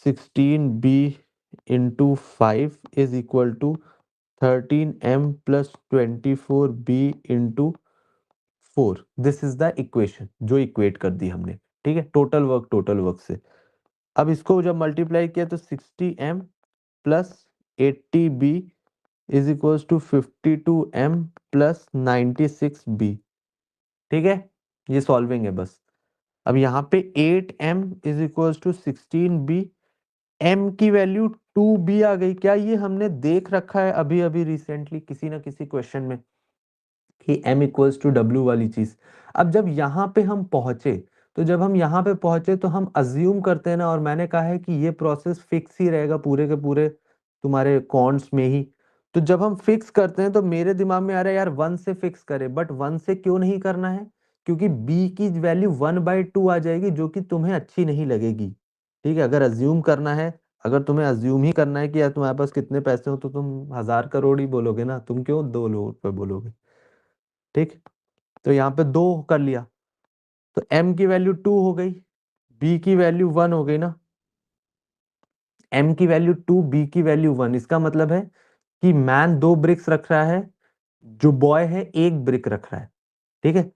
16b into 5 is equal to 13m plus 24b into 4। This is the equation जो इक्वेट कर दी हमने। ठीक है, टोटल वर्क से। अब इसको जब मल्टीप्लाई किया तो 60m plus 80b is equals to 52m plus 96b। ठीक है, ये सॉल्विंग है बस। अब यहाँ पे 8m is equals to 16b, m की वैल्यू 2b आ गई। क्या ये हमने देख रखा है अभी अभी रिसेंटली किसी ना किसी क्वेश्चन में, कि m इक्वल्स टू w वाली चीज। अब जब यहाँ पे हम पहुंचे, तो जब हम यहाँ पे पहुंचे तो हम अज्यूम करते हैं ना, और मैंने कहा है कि ये प्रोसेस फिक्स ही रहेगा पूरे के पूरे तुम्हारे कॉन्ट्स में ही। तो जब हम फिक्स करते हैं तो मेरे दिमाग में आ रहा है यार वन से फिक्स करें, बट वन से क्यों नहीं करना है, क्योंकि b की वैल्यू 1/2 आ जाएगी, जो कि तुम्हें अच्छी नहीं लगेगी। ठीक है, अगर अज्यूम करना है, अगर तुम्हें अज्यूम ही करना है कि यार तुम्हारे पास कितने पैसे हो, तो तुम 1000 करोड़ ही बोलोगे ना, तुम क्यों 2 रुपए बोलोगे। ठीक, तो यहाँ पे दो कर लिया, तो m की वैल्यू 2 हो गई, b की वैल्यू 1 हो गई ना। m की वैल्यू 2, b की वैल्यू 1, इसका मतलब है कि मैन 2 ब्रिक्स रख रहा है, जो बॉय है 1 ब्रिक रख रहा है। ठीक है,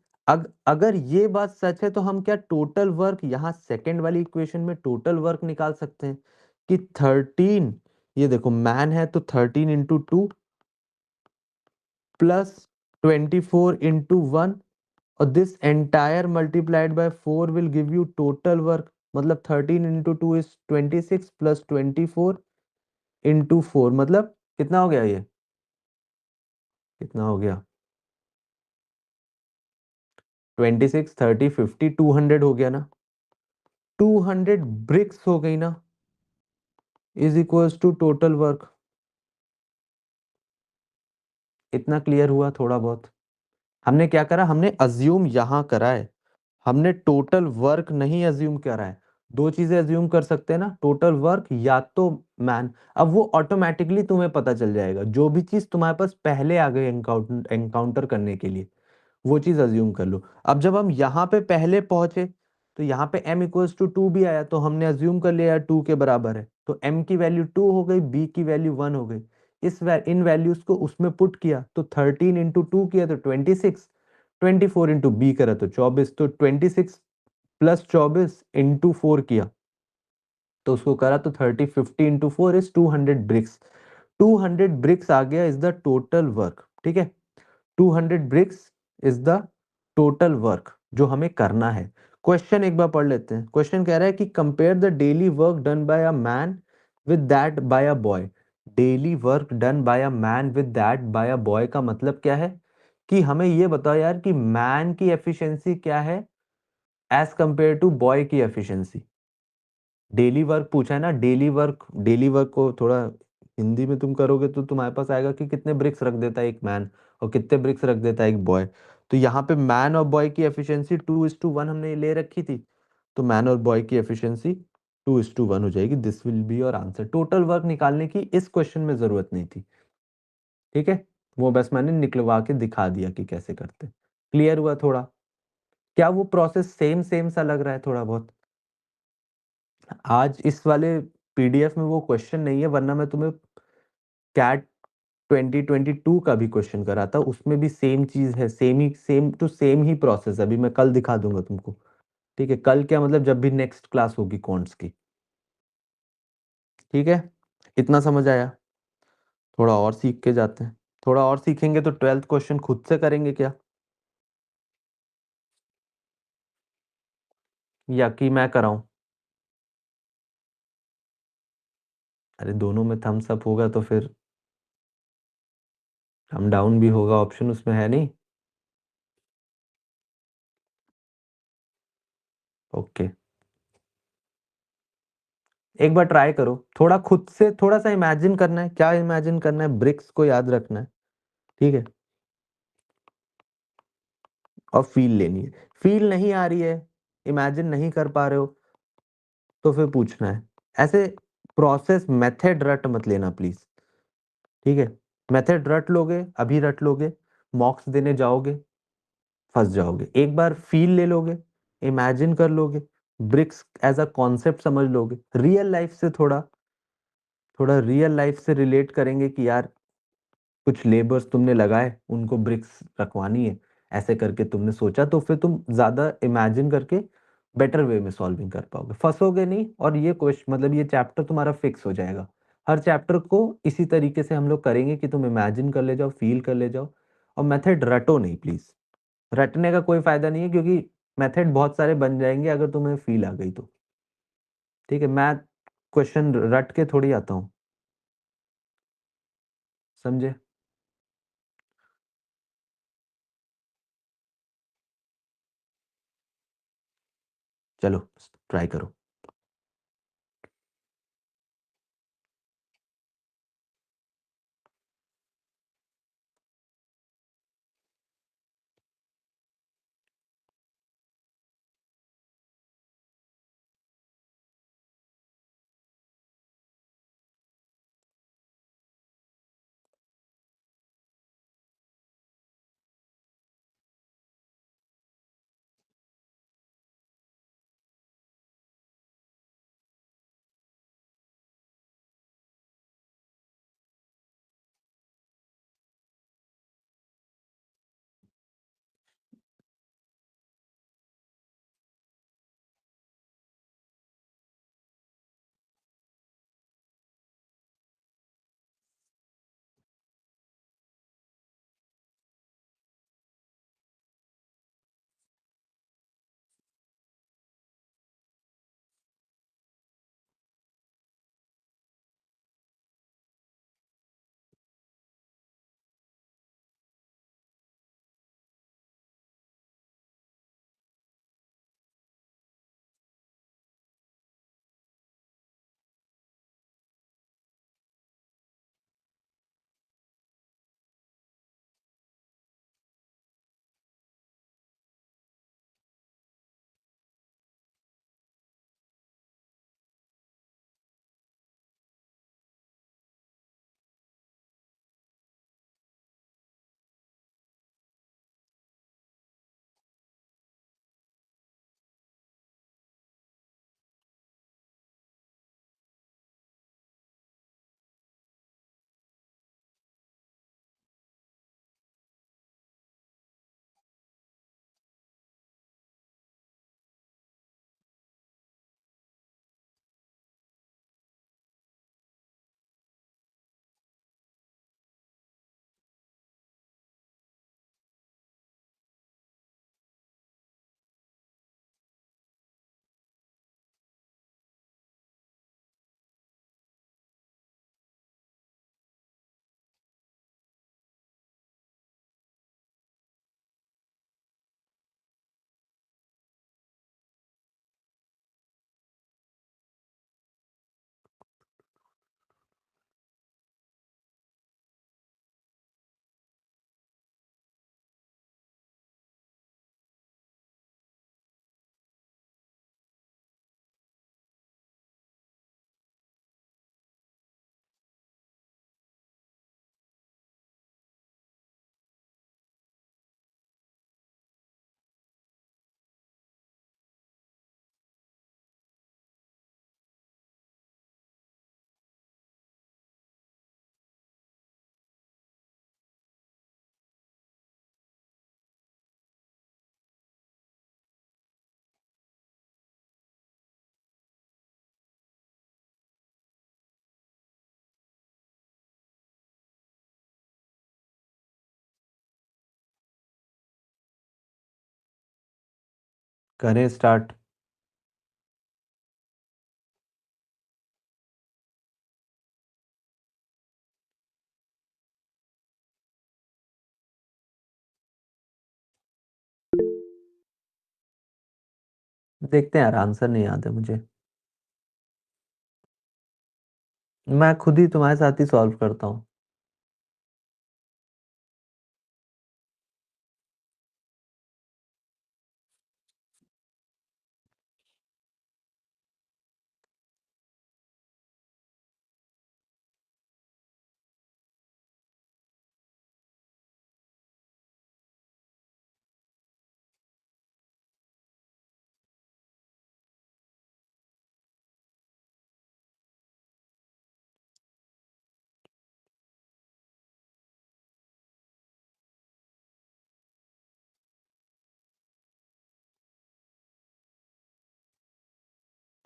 अगर ये बात सच है, तो हम क्या टोटल वर्क यहाँ सेकंड वाली इक्वेशन में टोटल वर्क निकाल सकते हैं, कि 13, ये देखो मैन है तो 13 इंटू 2 प्लस 24 इंटू 1, और this entire multiplied by 4 will give you total work. मतलब 13 इंटू 2 इज 26 प्लस 24 इंटू 4, मतलब कितना हो गया, ये कितना हो गया, 26 30 50 200 हो गया ना। 200 ब्रिक्स हो गई ना, is equals to total work. इतना क्लियर हुआ थोड़ा बहुत। हमने क्या करा, हमने अज्यूम यहां करा है, हमने टोटल वर्क नहीं अज्यूम करा है। दो चीजें अज्यूम कर सकते हैं ना, टोटल वर्क या तो मैन। अब वो ऑटोमेटिकली तुम्हें पता चल जाएगा, जो भी चीज तुम्हारे पास पहले आ गई एनकाउंटर करने के लिए, वो चीज अज्यूम कर लो। अब जब हम यहाँ पे पहले पहुंचे, तो यहाँ पे m इक्वल्स टू 2 भी आया, तो हमने अज्यूम कर लिया 2 के बराबर है, तो m की वैल्यू 2 हो गई, b की वैल्यू 1 हो गई। इन वैल्यूज को उसमें पुट किया, तो 13 इंटू 2 किया तो 26, 24 इंटू बी करा तो 24, तो 26 प्लस 24 इंटू 4 किया, तो उसको करा तो 30 50 इंटू 4 इज 200 ब्रिक्स। 200 ब्रिक्स आ गया इज द टोटल वर्क। ठीक है, 200 bricks is the total work जो हमें करना है। क्वेश्चन एक बार पढ़ लेते हैं। क्वेश्चन कह रहा है कि compare the daily work done bye a man with that bye a boy. Daily work done bye a man with that bye a boy का मतलब क्या है, कि हमें ये बताओ यार कि मैन की एफिशिएंसी क्या है एज कंपेयर टू बॉय की एफिशिएंसी। डेली वर्क पूछा है ना, डेली वर्क को थोड़ा हिंदी में तुम करोगे तो तुम्हारे पास आएगा कि कितने ब्रिक्स रख देता है एक मैन और कितने ब्रिक्स रख देता है एक बॉय। तो यहाँ पे मैन और बॉय की एफिशिएंसी 2:1 हमने ले रखी थी, तो मैन और बॉय की एफिशिएंसी 2:1 हो जाएगी। This will be your answer. Total work निकालने की इस क्वेश्चन में जरूरत नहीं थी। ठीक है, वो बस मैंने निकलवा के दिखा दिया कि कैसे करते। क्लियर हुआ थोड़ा? क्या वो प्रोसेस सेम सेम सा लग रहा है थोड़ा बहुत? आज इस वाले पीडीएफ में वो क्वेश्चन नहीं है, वरना मैं तुम्हें कैट 2022 का भी क्वेश्चन करा था, उसमें भी सेम चीज है, सेम टू सेम ही प्रोसेस है। अभी मैं कल दिखा दूंगा तुमको। ठीक है, कल क्या मतलब जब भी नेक्स्ट क्लास होगी कॉन्ट्स की। ठीक है, इतना समझ आया? थोड़ा और सीख के जाते हैं। थोड़ा और सीखेंगे तो 12th क्वेश्चन खुद से करेंगे क्या, या कि मैं कराऊं? अरे दोनों में थम्स अप होगा तो फिर थम डाउन भी होगा, ऑप्शन उसमें है नहीं। ओके, एक बार ट्राई करो, थोड़ा खुद से थोड़ा सा इमेजिन करना है। क्या इमेजिन करना है? ब्रिक्स को याद रखना है। ठीक है, और फील लेनी है। फील नहीं आ रही है, इमेजिन नहीं कर पा रहे हो, तो फिर पूछना है। ऐसे प्रोसेस मेथड रट मत लेना प्लीज। ठीक है, मेथड रट लोगे, अभी रट लोगे, मॉक्स देने जाओगे, फंस जाओगे। एक बार फील ले लोगे, इमेजिन कर लोगे, ब्रिक्स एज अ कॉन्सेप्ट समझ लोगे, रियल लाइफ से थोड़ा थोड़ा रियल लाइफ से रिलेट करेंगे कि यार कुछ लेबर्स तुमने लगाए, उनको ब्रिक्स रखवानी है, ऐसे करके तुमने सोचा, तो फिर तुम ज्यादा इमेजिन करके बेटर वे में सॉल्विंग कर पाओगे, फंसोगे नहीं। और ये क्वेश्चन मतलब ये चैप्टर तुम्हारा फिक्स हो जाएगा। हर चैप्टर को इसी तरीके से हम लोग करेंगे कि तुम इमेजिन कर ले जाओ, फील कर ले जाओ, और मेथड रटो नहीं प्लीज। रटने का कोई फायदा नहीं है, क्योंकि मेथड बहुत सारे बन जाएंगे अगर तुम्हें फील आ गई तो। ठीक है, मैं क्वेश्चन रट के थोड़ी आता हूँ, समझे? चलो ट्राई करो। करें स्टार्ट। देखते हैं यार, आंसर नहीं याद है मुझे। मैं खुद ही तुम्हारे साथ ही सॉल्व करता हूँ।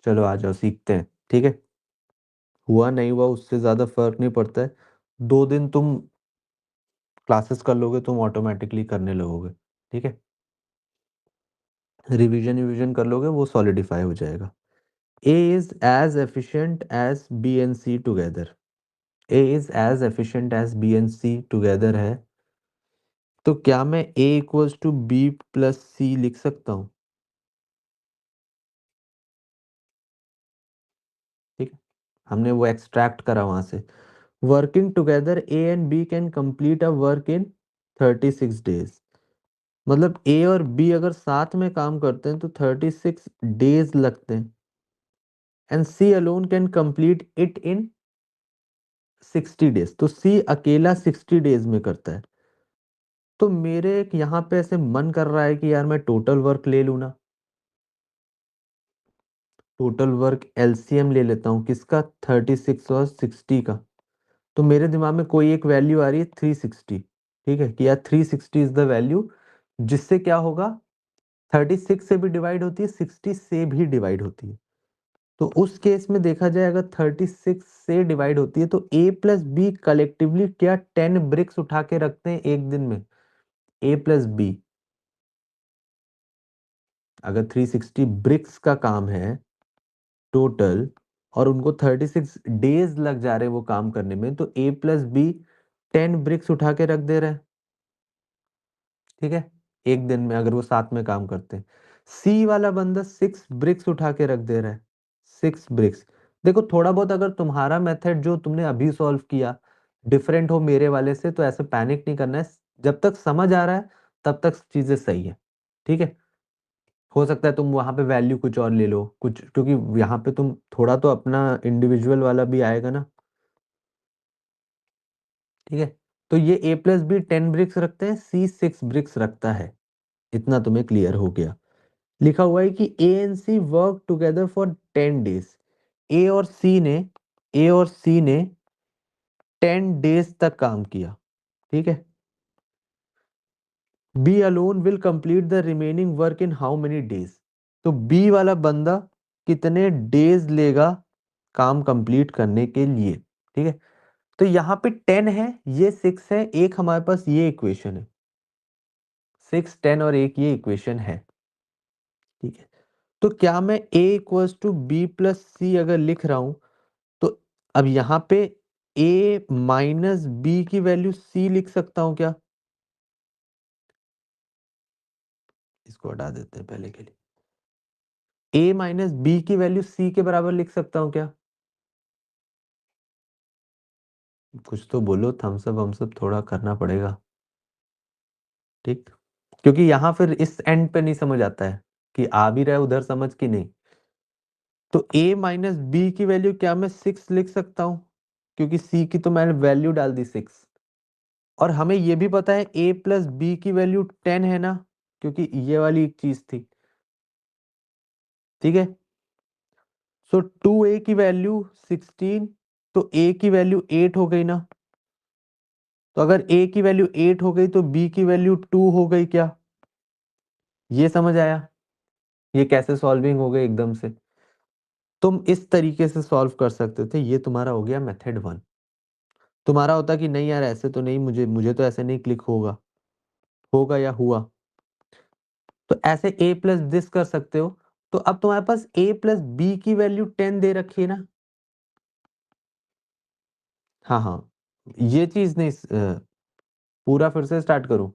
चलो आ जाओ, सीखते हैं, ठीक है। हुआ नहीं हुआ उससे ज्यादा फर्क नहीं पड़ता है। 2 दिन तुम क्लासेस कर लोगे, तुम ऑटोमेटिकली करने लगोगे, ठीक है। रिवीजन रिवीजन कर लोगे, वो सॉलिडिफाई हो जाएगा। A is as efficient as B and C together. A is as efficient as B and C together है। तो क्या मैं A equals to B plus C लिख सकता हूँ? ठीक है, हमने वो एक्सट्रैक्ट करा वहां से। Working together A and B can complete a work in 36 days. मतलब ए और बी अगर साथ में काम करते हैं तो 36 डेज लगते हैं। And C alone can complete it in 60 days. तो सी अकेला 60 डेज में करता है। तो मेरे यहाँ पे ऐसे मन कर रहा है कि यार मैं टोटल वर्क ले लूँ ना। टोटल वर्क एलसीएम ले लेता हूँ, किसका? 36 और 60 का। तो मेरे दिमाग में कोई एक वैल्यू आ रही है 360। ठीक है कि यार 360 इज द वैल्यू जिससे क्या होगा, 36 से भी डिवाइड होती है, 60 से भी डिवाइड होती है। तो उस केस में देखा जाए, अगर 36 से डिवाइड होती है तो ए प्लस बी कलेक्टिवली क्या 10 ब्रिक्स उठा के रखते हैं एक दिन में? ए प्लस बी अगर 360 ब्रिक्स का काम है टोटल, और उनको 36 डेज लग जा रहे हैं वो काम करने में, तो ए प्लस बी 10 ब्रिक्स उठा के रख दे रहे हैं। ठीक है, एक दिन में अगर वो साथ में काम करते हैं। सी वाला बंदा 6 ब्रिक्स उठा के रख दे रहा है। 6 ब्रिक्स। देखो थोड़ा बहुत अगर तुम्हारा मेथड जो तुमने अभी सॉल्व किया डिफरेंट हो मेरे वाले से, तो ऐसे पैनिक नहीं करना है। जब तक समझ आ रहा है तब तक चीजें सही है। ठीक है, हो सकता है तुम वहां पे वैल्यू कुछ और ले लो कुछ, क्योंकि यहाँ पे तुम थोड़ा तो अपना इंडिविजुअल वाला भी आएगा ना। ठीक है, तो ये ए प्लस बी 10 ब्रिक्स रखते हैं, सी 6 ब्रिक्स रखता है। इतना तुम्हें क्लियर हो गया। लिखा हुआ है कि A and C work together for 10 days. A और सी ने ए और सी ने 10 डेज तक काम किया। ठीक है, B alone will complete the remaining work in how many days. तो बी वाला बंदा कितने डेज लेगा काम कंप्लीट करने के लिए? ठीक है, तो यहाँ पे 10 है, ये 6 है, एक हमारे पास ये इक्वेशन है। 6, 10 और एक ये इक्वेशन है। ठीक है, तो क्या मैं a equals to B plus C अगर लिख रहा हूं, तो अब यहाँ पे a माइनस बी की वैल्यू c लिख सकता हूं क्या? इसको हटा देते हैं पहले के लिए। a माइनस बी की वैल्यू c के बराबर लिख सकता हूं क्या? कुछ तो बोलो, थम्स अप वम्स अप थोड़ा करना पड़ेगा। ठीक, क्योंकि यहाँ फिर इस एंड पे नहीं समझ आता है कि आ भी रहा है उधर समझ कि नहीं। तो a माइनस बी की वैल्यू क्या मैं 6 लिख सकता हूं? क्योंकि c की तो मैंने वैल्यू डाल दी 6। और हमें ये भी पता है a प्लस बी की वैल्यू 10 है ना, क्योंकि ये वाली एक चीज थी। ठीक है, सो 2a की वैल्यू 16, तो a की वैल्यू 8 हो गई ना। तो अगर a की वैल्यू 8 हो गई तो b की वैल्यू 2 हो गई क्या? ये समझ आया? ये कैसे सॉल्विंग हो गई एकदम से? तुम इस तरीके से सॉल्व कर सकते थे। ये तुम्हारा हो गया मेथड 1। तुम्हारा होता कि नहीं यार ऐसे तो नहीं, मुझे मुझे तो ऐसे नहीं क्लिक होगा, होगा या हुआ। तो ऐसे a प्लस दिस कर सकते हो। तो अब तुम्हारे पास a प्लस बी की वैल्यू 10 दे रखी है ना। हाँ हाँ, ये चीज नहीं पूरा फिर से स्टार्ट करूं।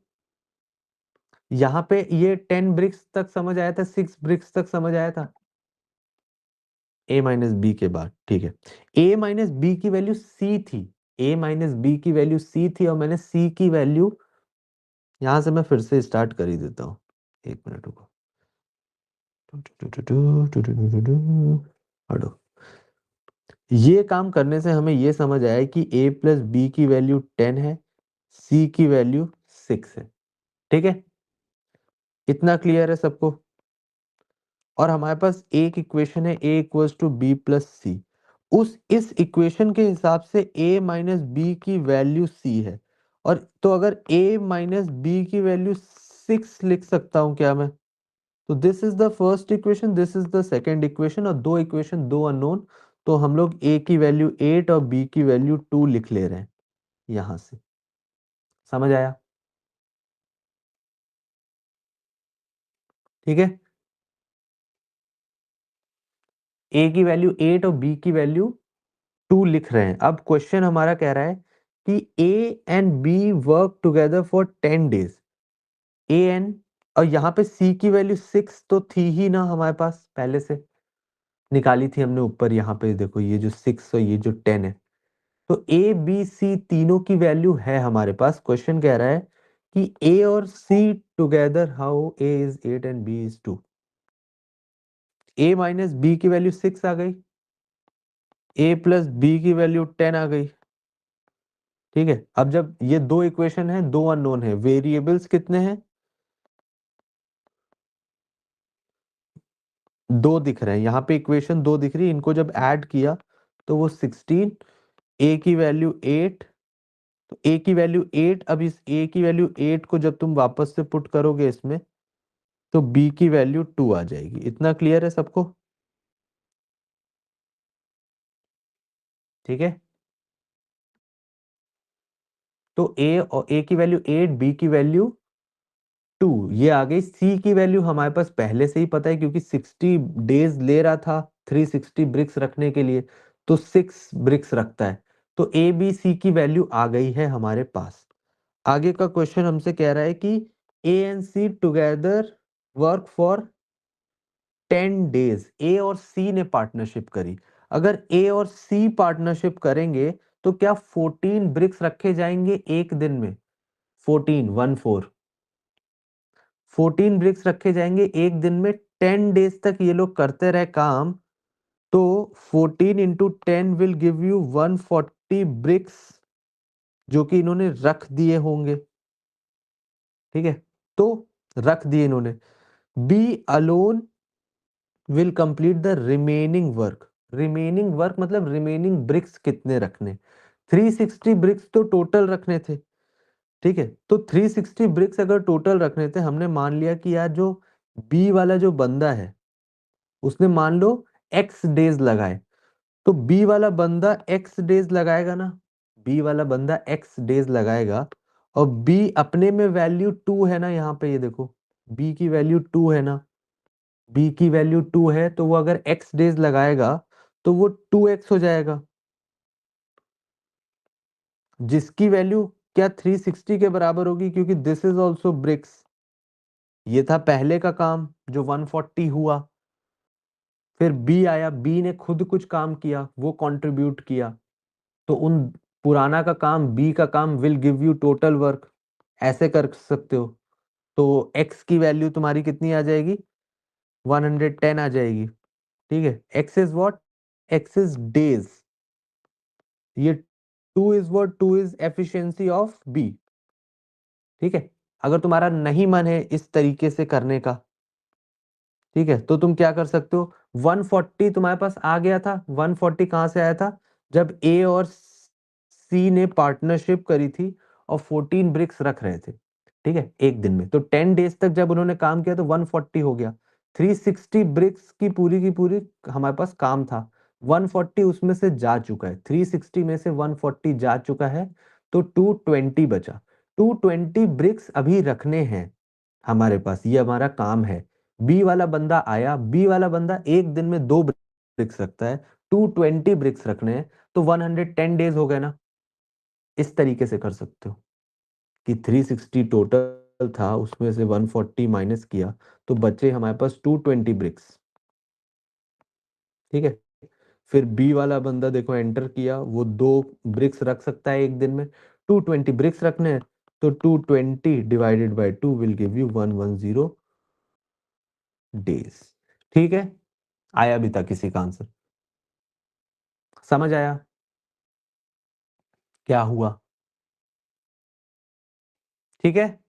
यहाँ पे ये 10 ब्रिक्स तक समझ आया था, 6 ब्रिक्स तक समझ आया था a माइनस बी के बाद। ठीक है, a माइनस बी की वैल्यू c थी, a माइनस बी की वैल्यू c थी, और मैंने c की वैल्यू यहां से मैं फिर से स्टार्ट कर ही देता हूँ। एक मिनट रुको। हटो। ये काम करने से हमें ये समझ आया कि a प्लस बी की वैल्यू 10 है, c की वैल्यू 6 है। ठीक है, इतना क्लियर है सबको। और हमारे पास एक इक्वेशन है a equals to B plus C. उस इस इक्वेशन के हिसाब से a माइनस बी की वैल्यू c है। और तो अगर a माइनस बी की वैल्यू 6 लिख सकता हूं क्या मैं? तो this is the first equation, this is the second equation, और दो इक्वेशन, दो अननोन। तो हम लोग a की वैल्यू 8 और b की वैल्यू 2 लिख ले रहे हैं यहां से। समझ आया? ठीक है, a की वैल्यू 8 और b की वैल्यू 2 लिख रहे हैं। अब क्वेश्चन हमारा कह रहा है कि a and b work together for 10 days. a एन, और यहाँ पे c की वैल्यू 6 तो थी ही ना हमारे पास, पहले से निकाली थी हमने ऊपर। यहाँ पे देखो, ये जो 6 और ये जो 10 है, तो a b c तीनों की वैल्यू है हमारे पास। क्वेश्चन कह रहा है कि a और c together how a is 8 and b is 2। a minus b की वैल्यू 6 आ गई, a प्लस b की वैल्यू 10 आ गई। ठीक है, अब जब ये दो इक्वेशन है, दो अननोन है, वेरिएबल्स कितने हैं? दो दिख रहे हैं यहाँ पे, इक्वेशन दो दिख रही है। इनको जब ऐड किया तो वो 16, a की वैल्यू 8। तो a की वैल्यू 8, अब इस a की वैल्यू 8 को जब तुम वापस से पुट करोगे इसमें, तो b की वैल्यू 2 आ जाएगी। इतना क्लियर है सबको? ठीक है, तो a और a की वैल्यू 8, b की वैल्यू 2, ये आ गई। c की वैल्यू हमारे पास पहले से ही पता है, क्योंकि 60 डेज ले रहा था 360 ब्रिक्स रखने के लिए, तो 6 ब्रिक्स रखता है। तो ए बी सी की वैल्यू आ गई है हमारे पास। आगे का क्वेश्चन हमसे कह रहा है कि A and C together work for 10 days. A और सी ने पार्टनरशिप करी। अगर ए और सी पार्टनरशिप करेंगे तो क्या 14 ब्रिक्स रखे जाएंगे एक दिन में? 14 1 4 14 ब्रिक्स रखे जाएंगे एक दिन में। 10 डेज तक ये लोग करते रहे काम, तो 14 into 10 will give you 140 bricks, जो कि इन्होंने रख दिए होंगे। ठीक है, तो रख दिए इन्होंने। B alone will complete the remaining work. Remaining work मतलब रिमेनिंग ब्रिक्स कितने रखने? 360 ब्रिक्स तो टोटल रखने थे। ठीक है, तो 360 ब्रिक्स अगर टोटल रखने थे, हमने मान लिया कि यार जो बी वाला जो बंदा है, उसने मान लो एक्स डेज लगाए, तो बी वाला बंदा एक्स डेज लगाएगा ना। बी वाला बंदा एक्स डेज लगाएगा, और बी अपने में वैल्यू 2 है ना। यहाँ पे ये देखो, बी की वैल्यू 2 है ना। बी की वैल्यू 2 है, तो वो अगर एक्स डेज लगाएगा तो वो 2x हो जाएगा, जिसकी वैल्यू क्या 360 के बराबर होगी, क्योंकि दिस इज ऑल्सो ब्रिक्स। ये था पहले का काम जो 140 हुआ। फिर बी आया, बी ने खुद कुछ काम किया, वो कंट्रीब्यूट किया, तो उन पुराना का काम, बी का काम will give you total work. ऐसे कर सकते हो। तो x की वैल्यू तुम्हारी कितनी आ जाएगी? 110 आ जाएगी। ठीक है, x is what? x is days. ये 2 is what? 2 is efficiency of b। ठीक है, अगर तुम्हारा नहीं मन है इस तरीके से करने का, ठीक है, तो तुम क्या कर सकते हो? 140 तुम्हारे पास आ गया था। 140 कहां से आया था? जब ए और सी ने पार्टनरशिप करी थी और 14 ब्रिक्स रख रहे थे, ठीक है, एक दिन में। तो 10 डेज तक जब उन्होंने काम किया तो 140 हो गया। 360 ब्रिक्स की पूरी हमारे पास काम था। 140 उसमें से जा चुका है, 360 में से 140 जा चुका है, तो 220 बचा। 220 ब्रिक्स अभी रखने हैं हमारे पास, ये हमारा काम है। बी वाला बंदा आया, बी वाला बंदा एक दिन में 2 ब्रिक्स रखता है, 220 ब्रिक्स रखने हैं, तो 110 डेज हो गए ना। इस तरीके से कर सकते हो कि 360 टोटल था, उसमें से 140 माइनस किया, तो बचे हमारे पास 220 ब्रिक्स। ठीक है, फिर बी वाला बंदा देखो एंटर किया, वो 2 ब्रिक्स रख सकता है एक दिन में, 220 ब्रिक्स रखने हैं, तो 220 divided by 2 will give you 110 days. ठीक है, आया भी था किसी का आंसर? समझ आया क्या हुआ? ठीक है,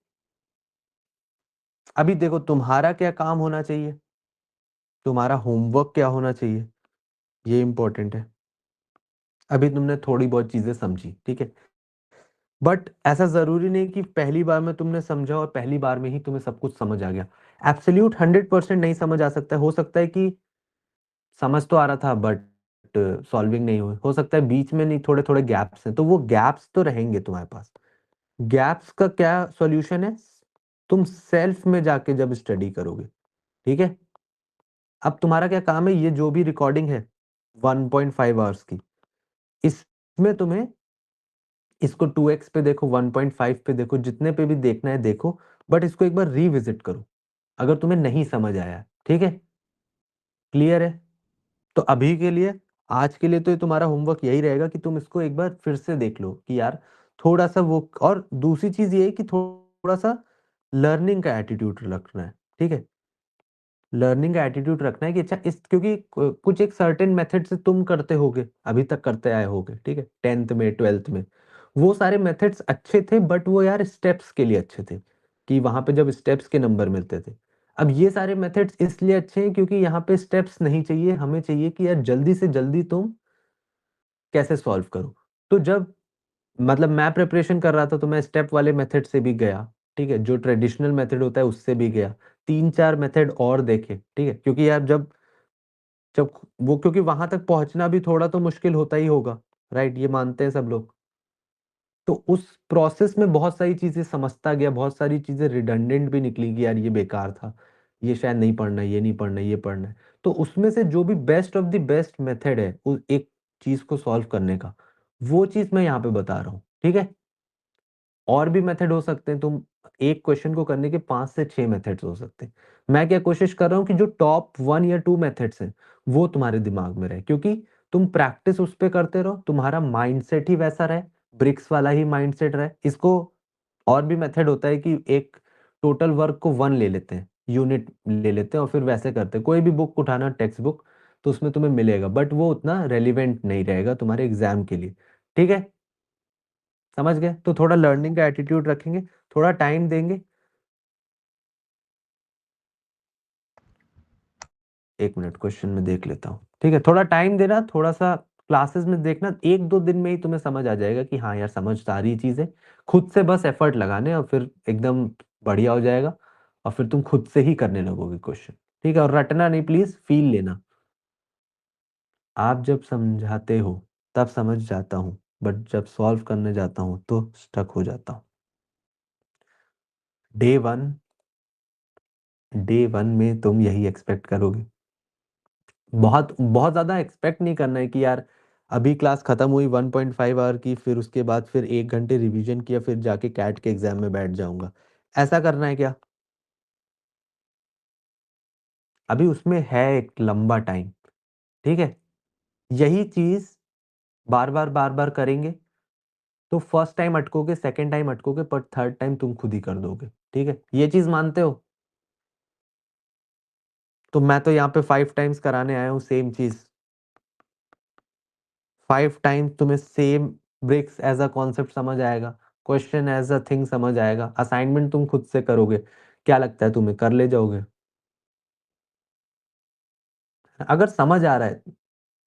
अभी देखो तुम्हारा क्या काम होना चाहिए, तुम्हारा होमवर्क क्या होना चाहिए, ये इंपॉर्टेंट है। अभी तुमने थोड़ी बहुत चीजें समझी, ठीक है, बट ऐसा जरूरी नहीं कि पहली बार में तुमने समझा और पहली बार में ही तुम्हें सब कुछ समझ आ गया। एब्सोल्यूट 100% नहीं समझ आ सकता है, हो सकता है कि समझ तो आ रहा था बट सॉल्विंग नहीं हुई, हो सकता है बीच में नहीं, थोड़े थोड़े गैप्स हैं, तो वो गैप्स तो रहेंगे तुम्हारे पास। गैप्स का क्या सॉल्यूशन है? तुम सेल्फ में जाके जब स्टडी करोगे, ठीक है। अब तुम्हारा क्या काम है, ये जो भी रिकॉर्डिंग है 1.5 आवर्स की, इसमें तुम्हें इसको 2x पे देखो, 1.5 पे देखो, जितने पे भी देखना है देखो, बट इसको एक बार रिविजिट करो अगर तुम्हें नहीं समझ आया। ठीक है, क्लियर है? तो अभी के लिए, आज के लिए तो ये तुम्हारा होमवर्क यही रहेगा कि तुम इसको एक बार फिर से देख लो कि यार थोड़ा सा वो, और दूसरी चीज ये है कि थोड़ा सा लर्निंग का एटीट्यूड रखना है। ठीक है, लर्निंग का एटीट्यूड रखना है कि अच्छा इस, क्योंकि कुछ एक सर्टेन मेथड से तुम करते होगे, अभी तक करते आए होगे, ठीक है, 10th में 12th में, वो सारे मेथड्स अच्छे थे, बट वो यार स्टेप्स के लिए अच्छे थे, कि वहां पे जब स्टेप्स के नंबर मिलते थे। अब ये सारे मेथड्स इसलिए अच्छे हैं क्योंकि यहाँ पे स्टेप्स नहीं चाहिए, हमें चाहिए कि यार जल्दी से जल्दी तुम कैसे सॉल्व करो। तो जब मतलब मैं प्रिपरेशन कर रहा था तो मैं स्टेप वाले मेथड से भी गया, ठीक है, जो ट्रेडिशनल मेथड होता है उससे भी गया, 3-4 मेथड और देखे, ठीक है, क्योंकि यार जब जब वो, क्योंकि वहां तक पहुंचना भी थोड़ा तो मुश्किल होता ही होगा, राइट, ये मानते हैं सब लोग। तो उस प्रोसेस में बहुत सारी चीजें समझता गया, बहुत सारी चीजें रिडंडेंट भी निकली कि यार ये बेकार था, ये शायद नहीं पढ़ना है, ये नहीं पढ़ना है, ये पढ़ना है। तो उसमें से जो भी best of the best method है उस एक चीज को सॉल्व करने का, वो चीज मैं यहाँ पे बता रहा हूँ। ठीक है, और भी मेथड हो सकते हैं, तुम एक क्वेश्चन को करने के 5 से 6 मेथड्स हो सकते हैं। मैं क्या कोशिश कर रहा हूँ कि जो टॉप 1 या 2 मेथड्स हैं वो तुम्हारे दिमाग में रहे, क्योंकि तुम प्रैक्टिस उस पे करते रहो, तुम्हारा माइंडसेट ही वैसा रहे, ब्रिक्स वाला ही माइंडसेट रहे। इसको और भी मेथड होता है कि एक टोटल वर्क को 1 ले लेते हैं, यूनिट ले लेते हैं और फिर वैसे करते हैं। कोई भी बुक उठाना, टेक्स्ट बुक, तो उसमें तुम्हें मिलेगा, बट वो उतना रेलिवेंट नहीं रहेगा तुम्हारे एग्जाम के लिए। ठीक है, समझ गए? तो थोड़ा लर्निंग का एटीट्यूड रखेंगे, थोड़ा टाइम देंगे। 1 मिनट, क्वेश्चन में देख लेता हूँ। ठीक है, थोड़ा टाइम देना, थोड़ा सा क्लासेस में देखना, 1-2 दिन में ही तुम्हें समझ आ जाएगा कि हाँ यार समझ आ रही चीजें। खुद से बस एफर्ट लगाने और फिर एकदम बढ़िया हो जाएगा, और फिर तुम खुद से ही करने लगोगे क्वेश्चन। ठीक है, और रटना नहीं, प्लीज फील लेना। आप जब समझाते हो तब समझ जाता हूँ, बट जब सॉल्व करने जाता हूँ तो स्टक हो जाता हूँ। डे वन डे वन में तुम यही एक्सपेक्ट करोगे। बहुत बहुत ज़्यादा एक्सपेक्ट नहीं करना है कि यार अभी क्लास खत्म हुई 1.5 आवर की, फिर उसके बाद फिर 1 घंटे रिवीजन किया, फिर जाके कैट के एग्जाम में बैठ जाऊंगा, ऐसा करना है क्या? अभी उसमें है एक लंबा टाइम। ठीक है, यही चीज बार बार बार बार करेंगे तो फर्स्ट टाइम अटकोगे, सेकेंड टाइम अटकोगे, पर थर्ड टाइम तुम खुद ही कर दोगे। ठीक है, ये चीज मानते हो? तो मैं तो यहाँ पे 5 टाइम्स कराने आया हूँ सेम चीज, 5 टाइम्स तुम्हें same bricks as a concept समझ आएगा, क्वेश्चन एज अ थिंग समझ आएगा, असाइनमेंट तुम खुद से करोगे। क्या लगता है तुम्हें कर ले जाओगे? अगर समझ आ रहा है,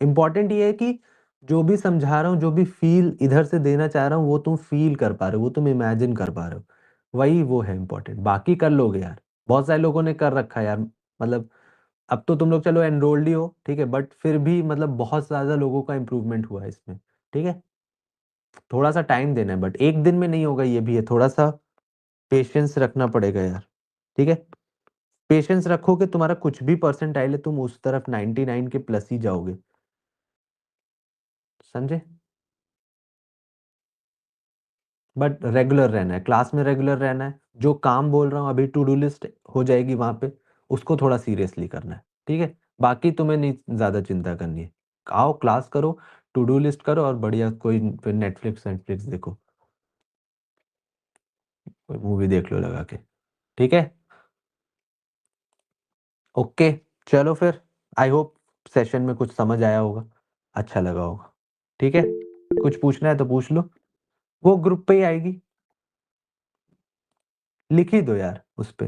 इंपॉर्टेंट ये है कि जो भी समझा रहा हूँ, जो भी फील इधर से देना चाह रहा हूँ, वो तुम फील कर पा रहे हो, वो तुम इमेजिन कर पा रहे हो, वही वो है इंपॉर्टेंट। बाकी कर लोगे यार, बहुत सारे लोगों ने कर रखा है यार, मतलब अब तो तुम लोग चलो एनरोल्ड ही हो, ठीक है, बट फिर भी मतलब बहुत ज्यादा लोगों का इंप्रूवमेंट हुआ है इसमें। ठीक है, थोड़ा सा टाइम देना है, बट एक दिन में नहीं होगा, ये भी है, थोड़ा सा पेशेंस रखना पड़ेगा यार। ठीक है? पेशेंस रखो कि तुम्हारा कुछ भी परसेंटाइल है, तुम उस तरफ 99 के प्लस ही जाओगे। समझे? बट रेगुलर रहना है, क्लास में रेगुलर रहना है। जो काम बोल रहा हूँ अभी टू डू लिस्ट हो जाएगी वहाँ पे, उसको थोड़ा सीरियसली करना है, ठीक है? बाकी तुम्हें नहीं ज़्यादा चिंता करनी है। आओ क्लास करो, टू डू लिस्ट करो और बढ़िया कोई फिर नेटफ्लिक्स वेटफ्लिक्स देखो, कोई मूवी देख लो लगा के, ठीक है? ओके, चलो फिर आई होप सेशन में कुछ समझ आया होगा, अच्छा लगा होगा, ठीक है? कुछ पूछना है तो पूछ लो, वो ग्रुप पे ही आएगी, लिख ही दो यार उस पे,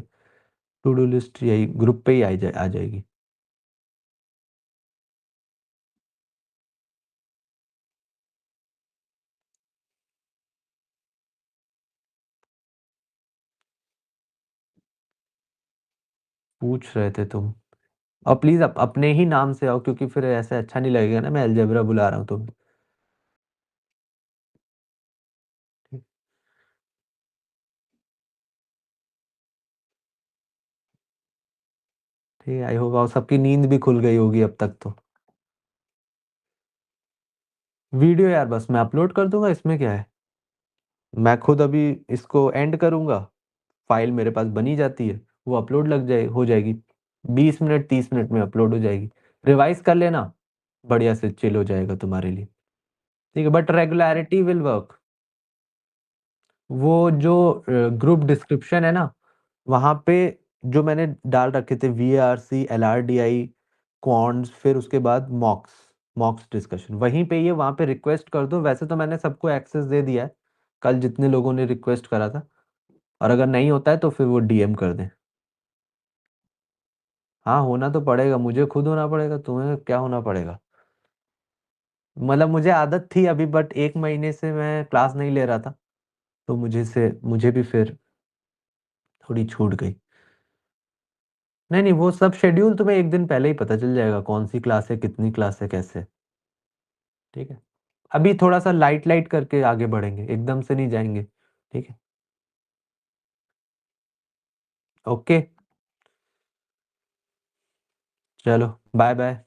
टू डू लिस्ट यही ग्रुप पे ही आ जाएगी। पूछ रहे थे तुम। और प्लीज़ अपने ही नाम से आओ क्योंकि फिर ऐसे अच्छा नहीं लगेगा ना मैं अलजेब्रा बुला रहा हूँ तुम्हें। ठीक ठीक है, आई होप और सबकी नींद भी खुल गई होगी अब तक तो। वीडियो यार बस मैं अपलोड कर दूँगा, इसमें क्या है? मैं खुद अभी इसको एंड करूँगा, फ़ाइल मेरे पास बनी जाती है, वो अपलोड लग जाए हो जाएगी। 20 मिनट 30 मिनट में अपलोड हो जाएगी। रिवाइज़ कर लेना, बढ़िया से चिल हो जाएगा तुम्हारे लिए। ठीक है, बट रेगुलैरिटी विल वर्क। वो जो ग्रुप डिस्क्रिप्शन है ना, वहाँ पे जो मैंने डाल रखे थे वीएआरसी, एलआरडीआई, क्वांट्स फिर उसके बाद मॉक्स, मॉक्स डिस्कशन वहीं पे ही है, वहाँ पे रिक्वेस्ट कर दो। वैसे तो मैंने सबको एक्सेस दे दिया है, कल जितने लोगों ने रिक्वेस्ट करा था और अगर नहीं होता है तो फिर वो डीएम कर दें। हाँ, होना तो पड़ेगा, मुझे खुद होना पड़ेगा, तुम्हें क्या होना पड़ेगा? मतलब मुझे आदत थी अभी बट 1 महीने से मैं क्लास नहीं ले रहा था, तो मुझे भी फिर थोड़ी छूट गई। नहीं, नहीं, वो सब शेड्यूल तुम्हें 1 दिन पहले ही पता चल जाएगा, कौन-सी क्लास है, कितनी क्लास है, कैसे है, ठीक है? अभी थोड़ा-सा लाइट-लाइट करके आगे बढ़ेंगे, एकदम से नहीं जाएँगे, ठीक है? ओके, चलो बाय-बाय,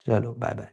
चलो बाय-बाय।